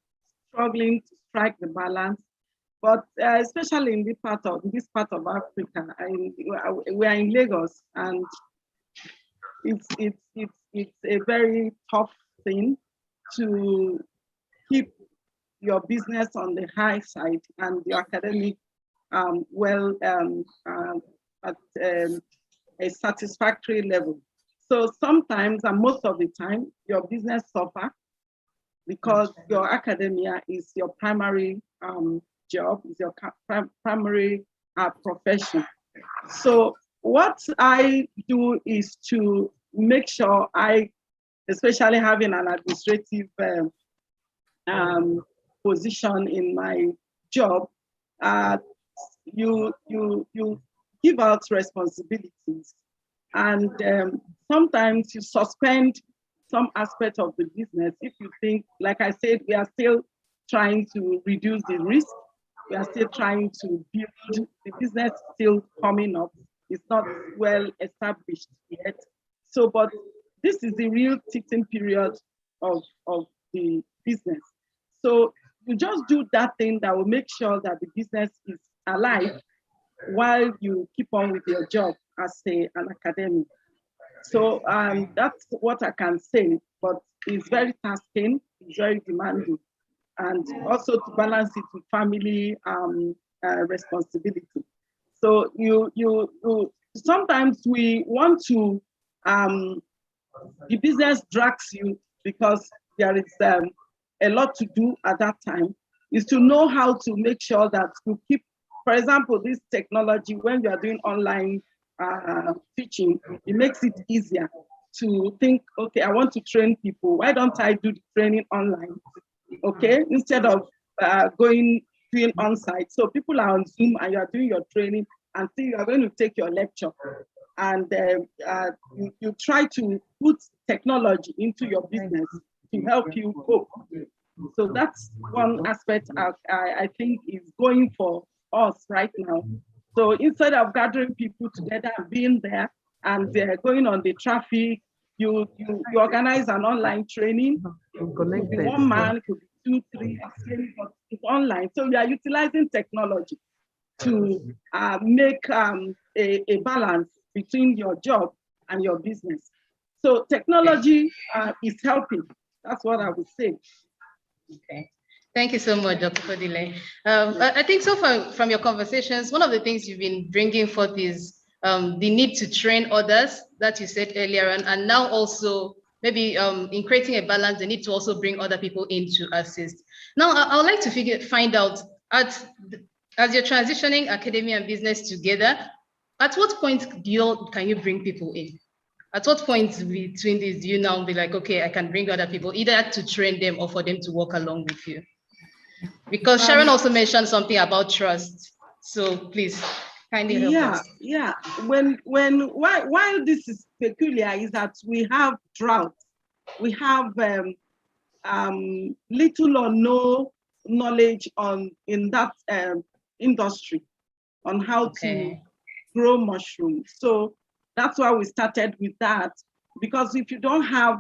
struggling to strike the balance. But especially in this part of Africa, we are in Lagos, and it's a very tough thing to keep your business on the high side and your academic at a satisfactory level. So sometimes, and most of the time, your business suffers because your academia is your primary job, is your primary profession. So what I do is to make sure especially having an administrative position in my job, you give out responsibilities, and sometimes you suspend some aspect of the business if you think, like I said, we are still trying to reduce the risk. We are still trying to build the business, still coming up. It's not well established yet. So, but this is the real teaching period of the business. So you just do that thing that will make sure that the business is alive while you keep on with your job as an academic. So that's what I can say, but it's very tasking, it's very demanding, and also to balance it with family responsibility. So you sometimes we want to, the business drags you because there is a lot to do at that time, is to know how to make sure that you keep, for example, this technology, when you are doing online teaching, it makes it easier to think, okay, I want to train people. Why don't I do the training online? Okay, instead of doing on-site. So people are on Zoom and you are doing your training, and still you are going to take your lecture. And you try to put technology into your business to help you cope. So that's one aspect I think is going for us right now. So instead of gathering people together and being there and going on the traffic, you organize an online training. It could be one man, it could be 2, 3, but it's online. So you are utilizing technology to make a balance between your job and your business. So technology is helping. That's what I would say. Okay. Thank you so much, Dr. Kodile. I think so far from your conversations, one of the things you've been bringing forth is the need to train others that you said earlier, and now also maybe in creating a balance, the need to also bring other people in to assist. Now, I would like to find out, as you're transitioning academia and business together, at what point can you bring people in? At what point between these do you now be like, okay, I can bring other people, either to train them or for them to work along with you? Because Sharon also mentioned something about trust. So please, kindly help us. Yeah. While this is peculiar is that we have drought. We have little or no knowledge in that industry on how to grow mushrooms. So that's why we started with that, because if you don't have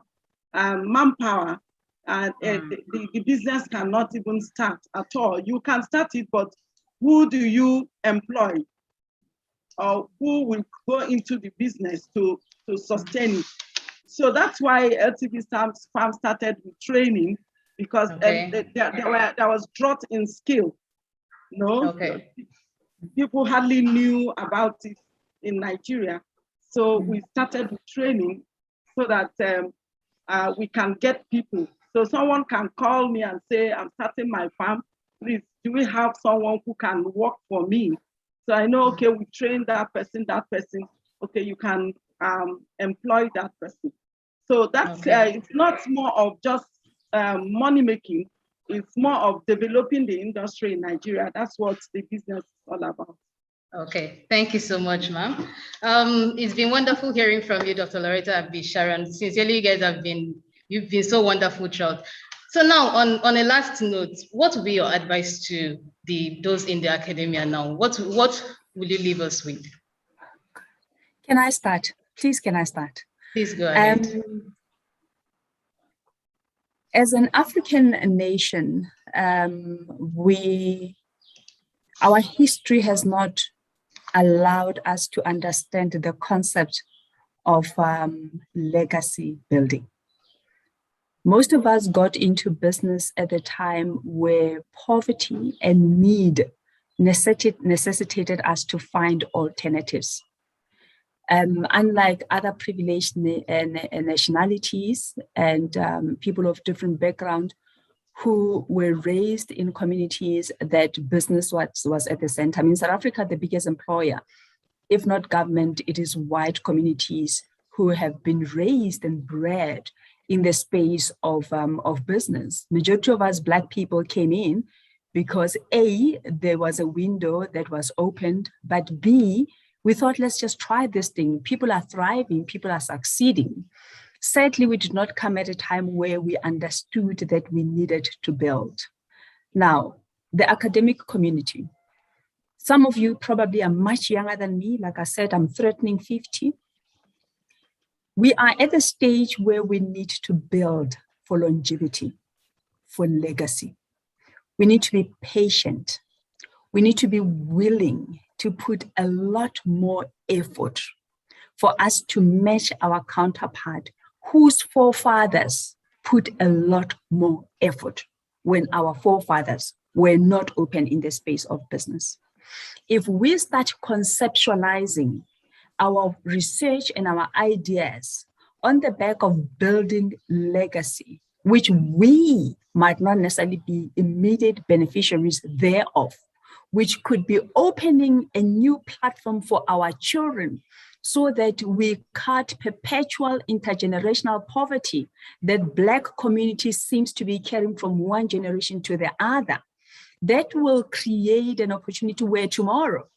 manpower, the business cannot even start at all. You can start it, but who do you employ? Or who will go into the business to sustain it? So that's why LTV Farm started with training, because there was drought in skill. People hardly knew about it in Nigeria. So we started with training so that we can get people. So someone can call me and say, I'm starting my farm. Please, do we have someone who can work for me? So I know, okay, we train that person. Okay, you can employ that person. So that's, it's not more of just money making. It's more of developing the industry in Nigeria. That's what the business is all about. Okay, thank you so much, ma'am. It's been wonderful hearing from you, Dr. Loretta and Sharon. Sincerely, you guys you've been so wonderful throughout. So now, on a last note, what would be your advice to those in the academia now? What will you leave us with? Can I start? Please, can I start? Please go ahead. As an African nation, we Our history has not allowed us to understand the concept of legacy building. Most of us got into business at a time where poverty and need necessitated us to find alternatives. Unlike other privileged nationalities and people of different background who were raised in communities that business was at the center. I mean, South Africa, the biggest employer, if not government, it is white communities who have been raised and bred in the space of business. Majority of us Black people came in because A, there was a window that was opened, but B, we thought, let's just try this thing. People are thriving, people are succeeding. Sadly, we did not come at a time where we understood that we needed to build. Now, the academic community. Some of you probably are much younger than me. Like I said, I'm threatening 50. We are at the stage where we need to build for longevity, for legacy. We need to be patient. We need to be willing to put a lot more effort for us to match our counterpart whose forefathers put a lot more effort when our forefathers were not open in the space of business. If we start conceptualizing our research and our ideas on the back of building legacy, which we might not necessarily be immediate beneficiaries thereof, which could be opening a new platform for our children so that we cut perpetual intergenerational poverty that Black community seems to be carrying from one generation to the other. That will create an opportunity where tomorrow,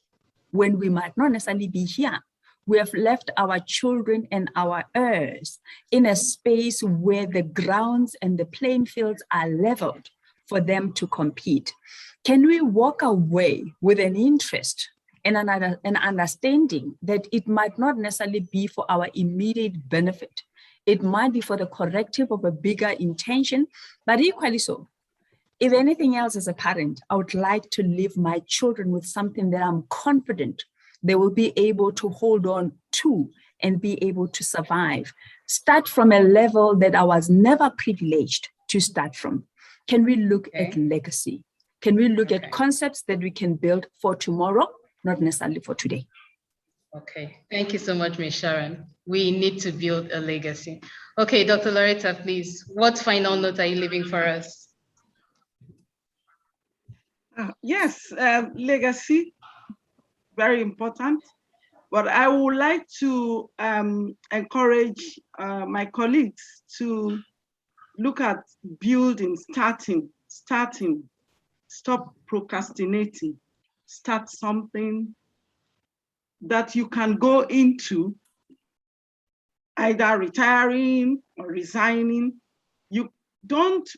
when we might not necessarily be here, we have left our children and our heirs in a space where the grounds and the playing fields are leveled for them to compete. Can we walk away with an interest and an understanding that it might not necessarily be for our immediate benefit? It might be for the corrective of a bigger intention, but equally so. If anything else as a parent, I would like to leave my children with something that I'm confident they will be able to hold on to and be able to survive. Start from a level that I was never privileged to start from. Can we look at legacy? Can we look at concepts that we can build for tomorrow, not necessarily for today? Okay, thank you so much, Ms. Sharon. We need to build a legacy. Okay, Dr. Loretta, please, what final note are you leaving for us? Yes, legacy, very important. But I would like to encourage my colleagues to look at building, starting, stop procrastinating, start something that you can go into, either retiring or resigning. You don't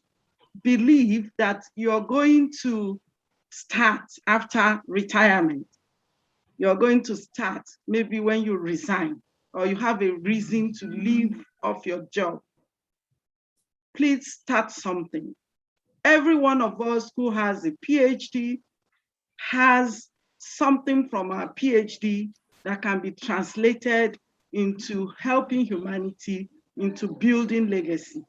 believe that you're going to start after retirement. You're going to start maybe when you resign or you have a reason to leave off your job. Please start something. Every one of us who has a PhD has something from our PhD that can be translated into helping humanity, into building legacy.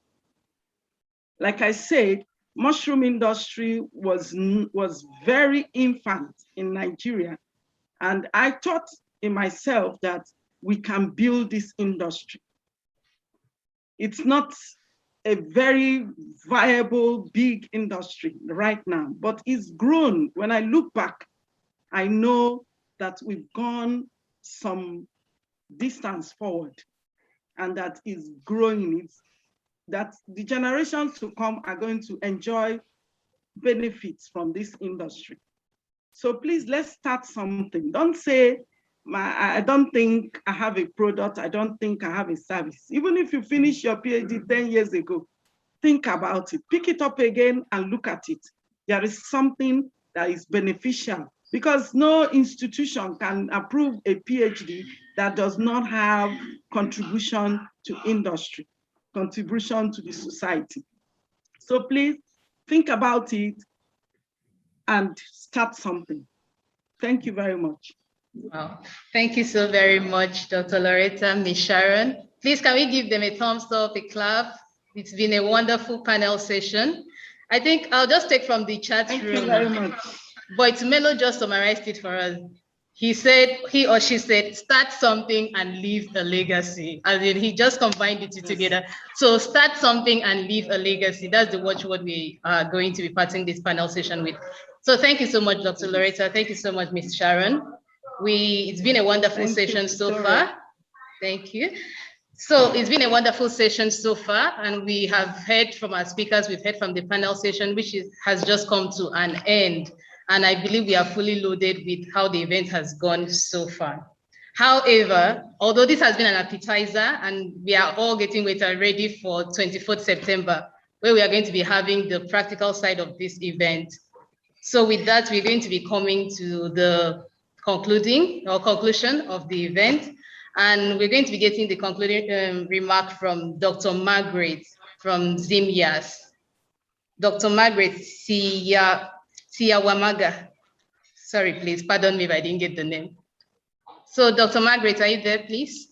Like I said, mushroom industry was very infant in Nigeria. And I thought in myself that we can build this industry. It's not a very viable, big industry right now, but it's grown. When I look back, I know that we've gone some distance forward and that is growing. That the generations to come are going to enjoy benefits from this industry. So please, let's start something. Don't say, I don't think I have a product, I don't think I have a service. Even if you finish your PhD 10 years ago, think about it, pick it up again and look at it. There is something that is beneficial because no institution can approve a PhD that does not have contribution to industry, contribution to the society. So please think about it and start something. Thank you very much. Wow. Thank you so very much, Dr. Loretta, Ms. Sharon. Please, can we give them a thumbs up, a clap? It's been a wonderful panel session. I think I'll just take from the chat room. Thank you very much. But Melo just summarized it for us. He said, he or she said, start something and leave a legacy. As in, he just combined the two together. So start something and leave a legacy. That's the watchword we are going to be parting this panel session with. So thank you so much, Dr. Loretta. Thank you so much, Ms. Sharon. It's been a wonderful session so far. Thank you. So it's been a wonderful session so far, and we have heard from our speakers, we've heard from the panel session, which has just come to an end. And I believe we are fully loaded with how the event has gone so far. However, although this has been an appetizer and we are all getting ready for 24th September, where we are going to be having the practical side of this event. So with that, we're going to be coming to the conclusion of the event. And we're going to be getting the concluding remark from Dr. Margaret from ZIMYAS. Dr. Margaret Siyawamaga. Sorry, please, pardon me if I didn't get the name. So Dr. Margaret, are you there, please?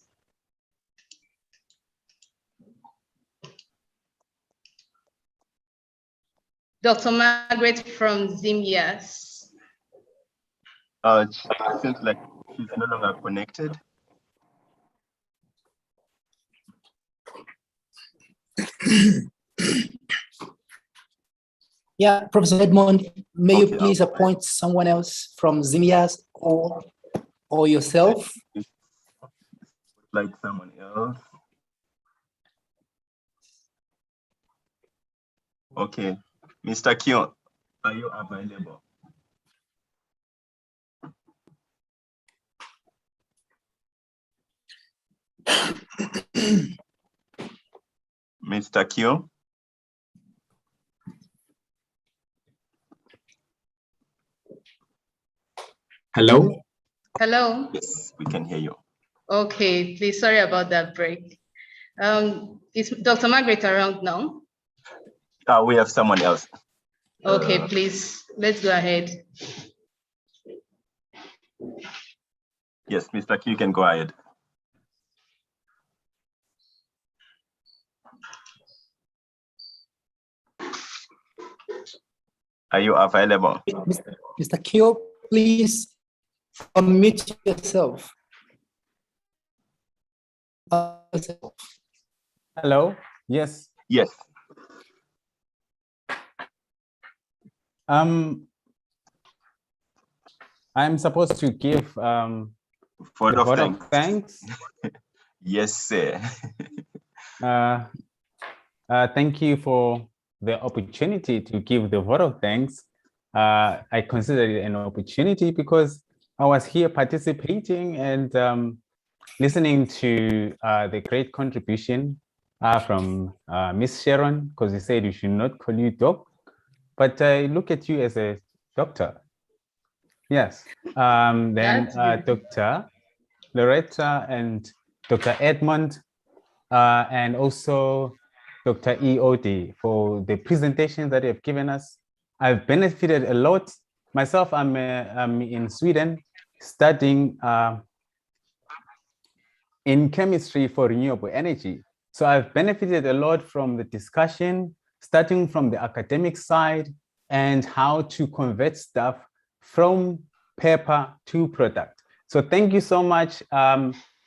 Dr. Margaret from ZIMYAS. It seems like she's no longer connected. Yeah, Professor Edmond, may you please appoint someone else from ZIMYAS or yourself? Like someone else. Okay, Mr. Kion, are you available? Mr. Kion? Hello? Hello? Yes, we can hear you. Okay, please, sorry about that break. Is Dr. Margaret around now? We have someone else. Okay, please, let's go ahead. Yes, Mr. Q, you can go ahead. Are you available? Mr. Q, please unmute yourself. Hello? Yes. Yes. I'm supposed to give vote of thanks. Yes, sir. Thank you for the opportunity to give the vote of thanks. I consider it an opportunity because I was here participating and listening to the great contribution from Miss Sharon, because he said you should not call you doc, but I look at you as a doctor. Yes. Then Dr. Loretta and Dr. Edmond, and also Dr. EOD for the presentation that you have given us. I've benefited a lot. Myself, I'm in Sweden studying in chemistry for renewable energy. So I've benefited a lot from the discussion, starting from the academic side and how to convert stuff from paper to product. So thank you so much.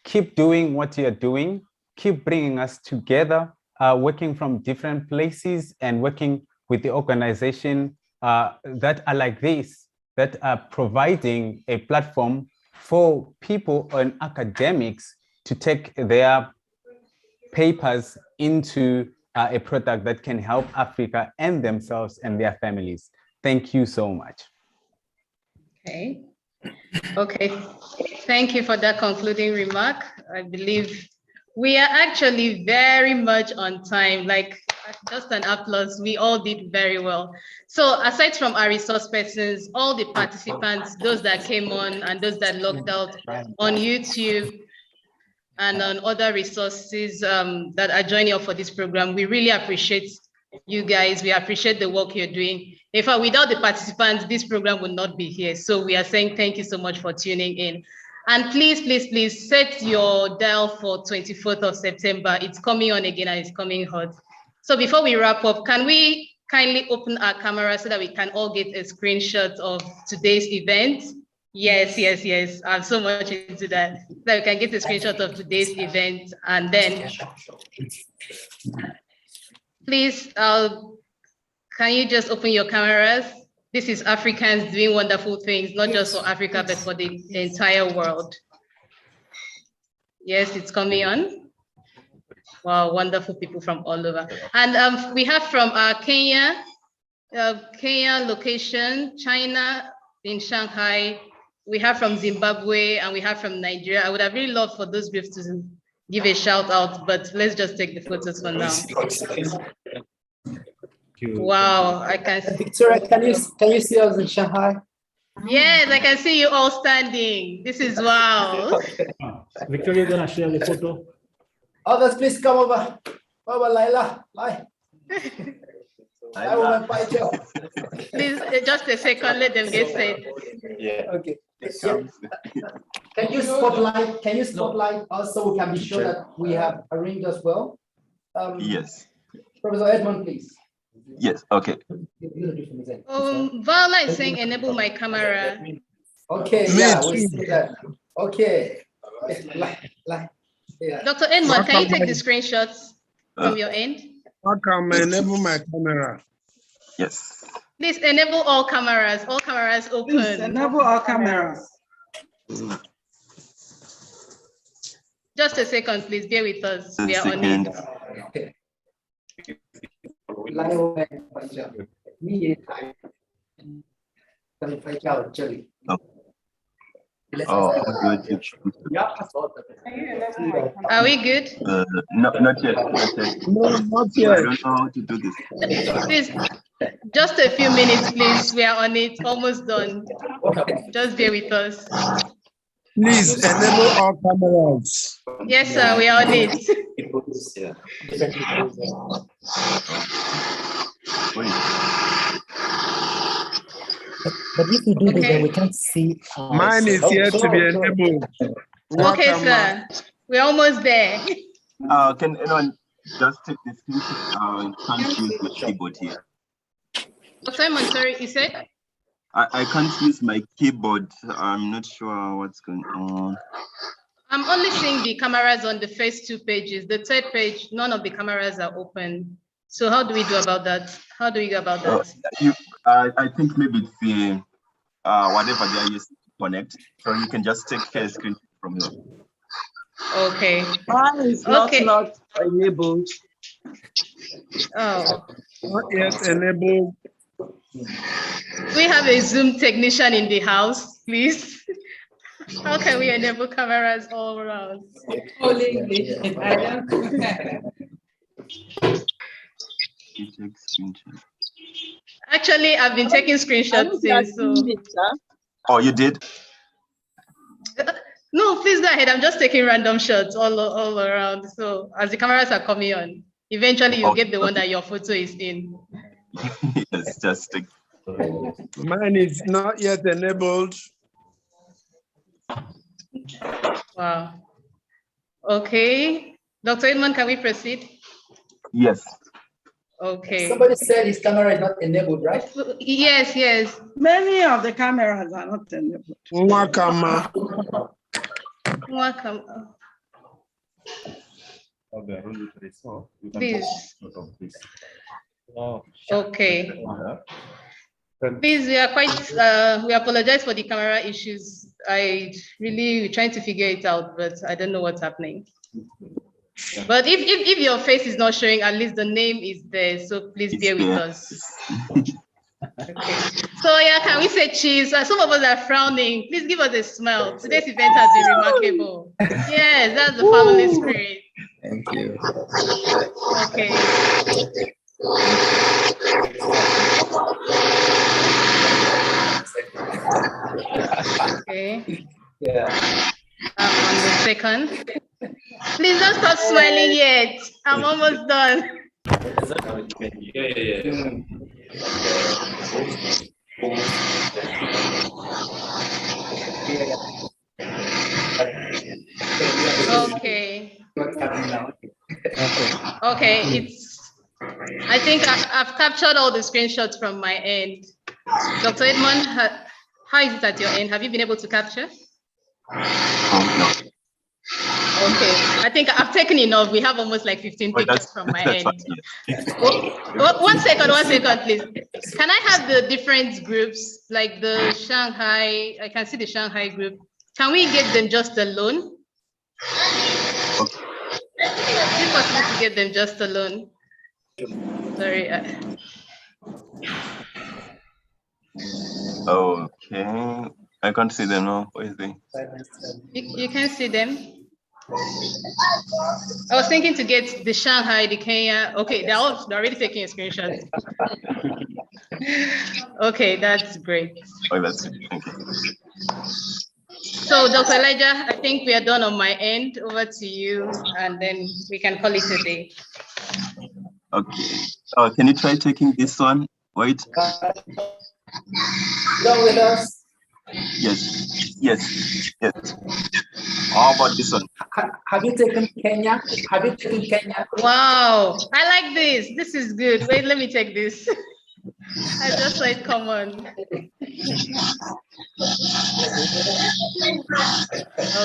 Keep doing what you're doing. Keep bringing us together, working from different places and working with the organization that are like this, that are providing a platform for people and academics to take their papers into a product that can help Africa and themselves and their families. Thank you so much. Okay. Okay. Thank you for that concluding remark. I believe we are actually very much on time, like just an applause. We all did very well. So aside from our resource persons, all the participants, those that came on and those that logged out on YouTube and on other resources that are joining up for this program, we really appreciate you guys. We appreciate the work you're doing. In fact, without the participants, this program would not be here. So we are saying thank you so much for tuning in. And please, please, please set your dial for 24th of September. It's coming on again and it's coming hot. So before we wrap up, can we kindly open our camera so that we can all get a screenshot of today's event? Yes, yes, yes. I'm so much into that. So that we can get a screenshot of today's event. And then, please, can you just open your cameras? This is Africans doing wonderful things, not just for Africa, but for the entire world. Yes, it's coming on. Wow, wonderful people from all over. And we have from Kenya location, China in Shanghai. We have from Zimbabwe and we have from Nigeria. I would have really loved for those groups to give a shout out, but let's just take the photos for now. Wow, I can see. Victoria, can you see us in Shanghai? Yes, I can see you all standing. This is wow. Victoria, you're gonna share the photo. Others, please come over. Over, Laila. Please, just a second, let them get set. Yeah. Okay. Yeah. Can you spotlight? Can you spotlight us so we can be sure that we have arranged as well? Yes. Professor Edmond, please. Yes. Okay. Viola is saying enable my camera. Okay. Yeah, we see that. Okay. Yeah. Dr. Edmond, can you take the screenshots from your end? How can I enable my camera? Yes. Please enable all cameras. All cameras open. Please enable all cameras. Just a second, please. Bear with us. We are on it. Oh, Are we good? No, not yet. Not yet. No, not I yet. don't know how to do this. Please, just a few minutes, please. We are on it. Almost done. Just bear with us. Please enable all cameras. Yes, sir. We are on it. But if we do this, then we can't see. Mine is yet to be enabled. Okay, sir. We're almost there. Can anyone just take the screenshot? Can't use my keyboard here. Simon, sorry, you said? I can't use my keyboard. I'm not sure what's going on. I'm only seeing the cameras on the first 2 pages. The third page, none of the cameras are open. So how do we do about that? How do we go about that? I think maybe it's the whatever they are using to connect. So you can just take a screen from here. Okay. Mine is not enabled. Oh. Not yet enabled. We have a Zoom technician in the house, please. How can we enable cameras all around? Actually, I've been taking screenshots since. So. Oh, you did? No, please go ahead. I'm just taking random shots all around. So as the cameras are coming on, eventually you'll get the one that your photo is in. Yes, just take. Mine is not yet enabled. Wow. Okay. Dr. Edmond, can we proceed? Yes. Okay. Somebody said his camera is not enabled, right? Yes, yes. Many of the cameras are not enabled. Wakama. Welcome. Please. Okay. Please, we are quite, we apologize for the camera issues. We're trying to figure it out, but I don't know what's happening. But if your face is not showing, at least the name is there. So please bear with us. Okay. So yeah, can we say cheese? Some of us are frowning. Please give us a smile. Today's event has been remarkable. Yes, that's the family spirit. Thank you. Okay. Okay. Yeah. On the second. Please don't stop smiling yet. I'm almost done. Okay. Okay, I think I've captured all the screenshots from my end. Dr. Edmond, how is it at your end? Have you been able to capture? No. Okay, I think I've taken enough. We have almost like 15 pictures from my end. One second, please. Can I have the different groups, like the Shanghai? I can see the Shanghai group. Can we get them just alone? Is it possible to get them just alone? Sorry. Okay, I can't see them now. Where is they? You can see them. I was thinking to get the Shanghai, the Kenya. Okay, they're already taking a screenshot. Okay, that's great. Oh, that's good. Thank you. So, Dr. Elijah, I think we are done on my end. Over to you, and then we can call it a day. Okay. Can you try taking this one? Wait. Done with us? Yes. How about this one? Have you taken Kenya? Wow, I like this. This is good. Wait, let me take this. I just saw it come on.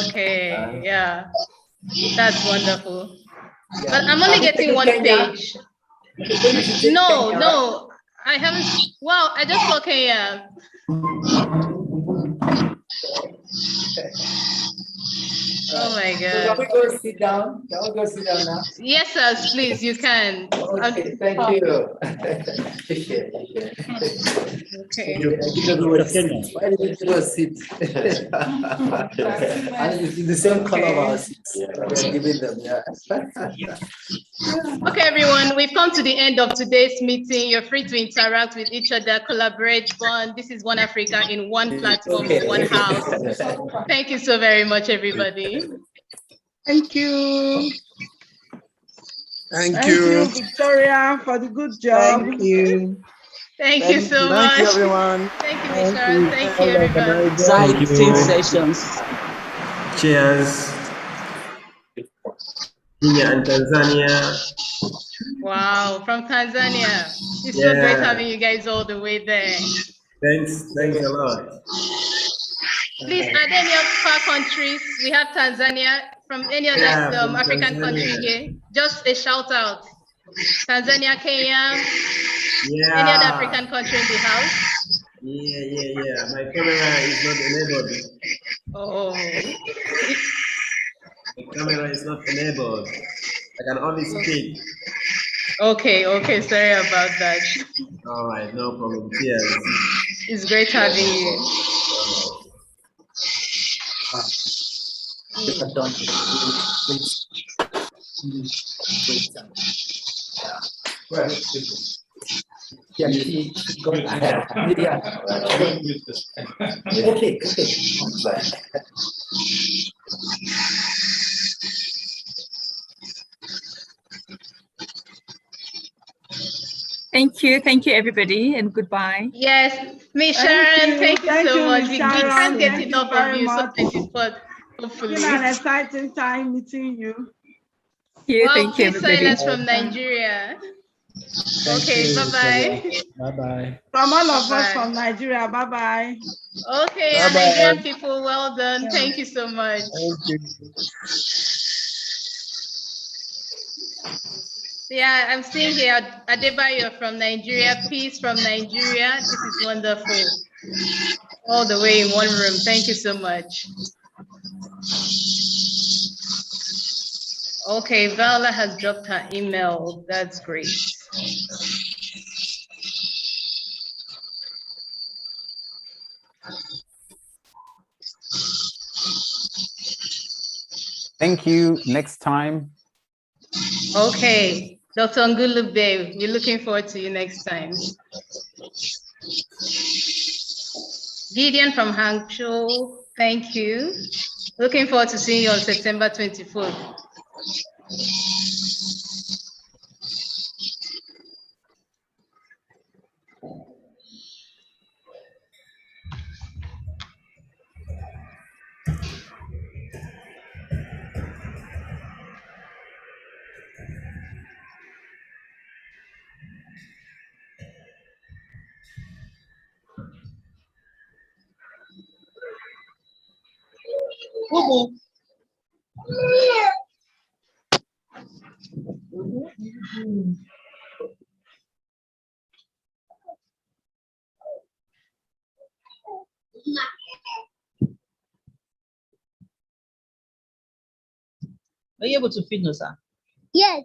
Okay, yeah, that's wonderful. But I'm only getting one page. No, I haven't. Wow, I just saw Kenya. Oh my God. Can we go sit down? Now? Yes, sir, please, you can. Okay, thank you. Okay. Why did you go sit? And it's the same color of our seats. We're giving them, yeah. Okay, everyone, we've come to the end of today's meeting. You're free to interact with each other, collaborate, bond. This is One Africa in one platform, one house. Thank you so very much, everybody. Thank you. Thank you, Victoria, for the good job. Thank you. Thank you so much. Thank you, everyone. Thank you, Miss Sharon. Thank you, everyone. Exciting sessions. Cheers. Kenya and Tanzania. Wow, from Tanzania. It's so great having you guys all the way there. Thanks a lot. Please, are there any far countries? We have Tanzania. From any other African country here? Just a shout out. Tanzania, Kenya, any other African country in the house? Yeah. My camera is not enabled. Oh. The camera is not enabled. I can only speak. Okay, sorry about that. All right, no problem. Cheers. It's great having you. Okay. Thank you, everybody, and goodbye. Yes, Miss Sharon, thank you so much. We can't get Thank enough of you. So thank you for hopefully. It's been an exciting time meeting you. Thank you, please sign us from Nigeria. Okay, bye-bye. Bye-bye. From all of us from Nigeria, bye-bye. Okay, and Nigerian people, well done. Thank you so much. Thank you. Yeah, I'm seeing here Adebayo from Nigeria, Peace from Nigeria. This is wonderful. All the way in one room. Thank you so much. Okay, Vala has dropped her email. That's great. Thank you. Next time. Okay, Dr. Ngulube, we're looking forward to you next time. Gideon from Hangzhou, thank you. Looking forward to seeing you on September 24th. Are you able to feed Nosa? Yes.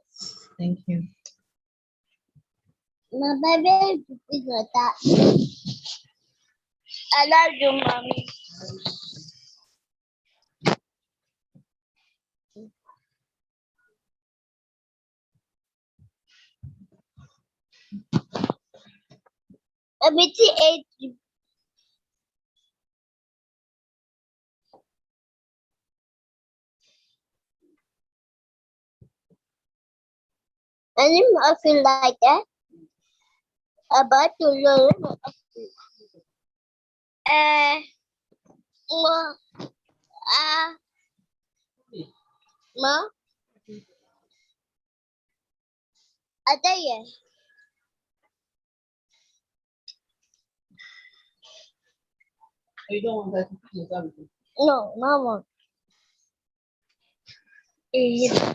Thank you. My baby is like that. I love you, mommy. Everything ate you. And I feel like that. About to learn. Ma, ada ya? You don't want that to feed Nosa? No, mama. Iya.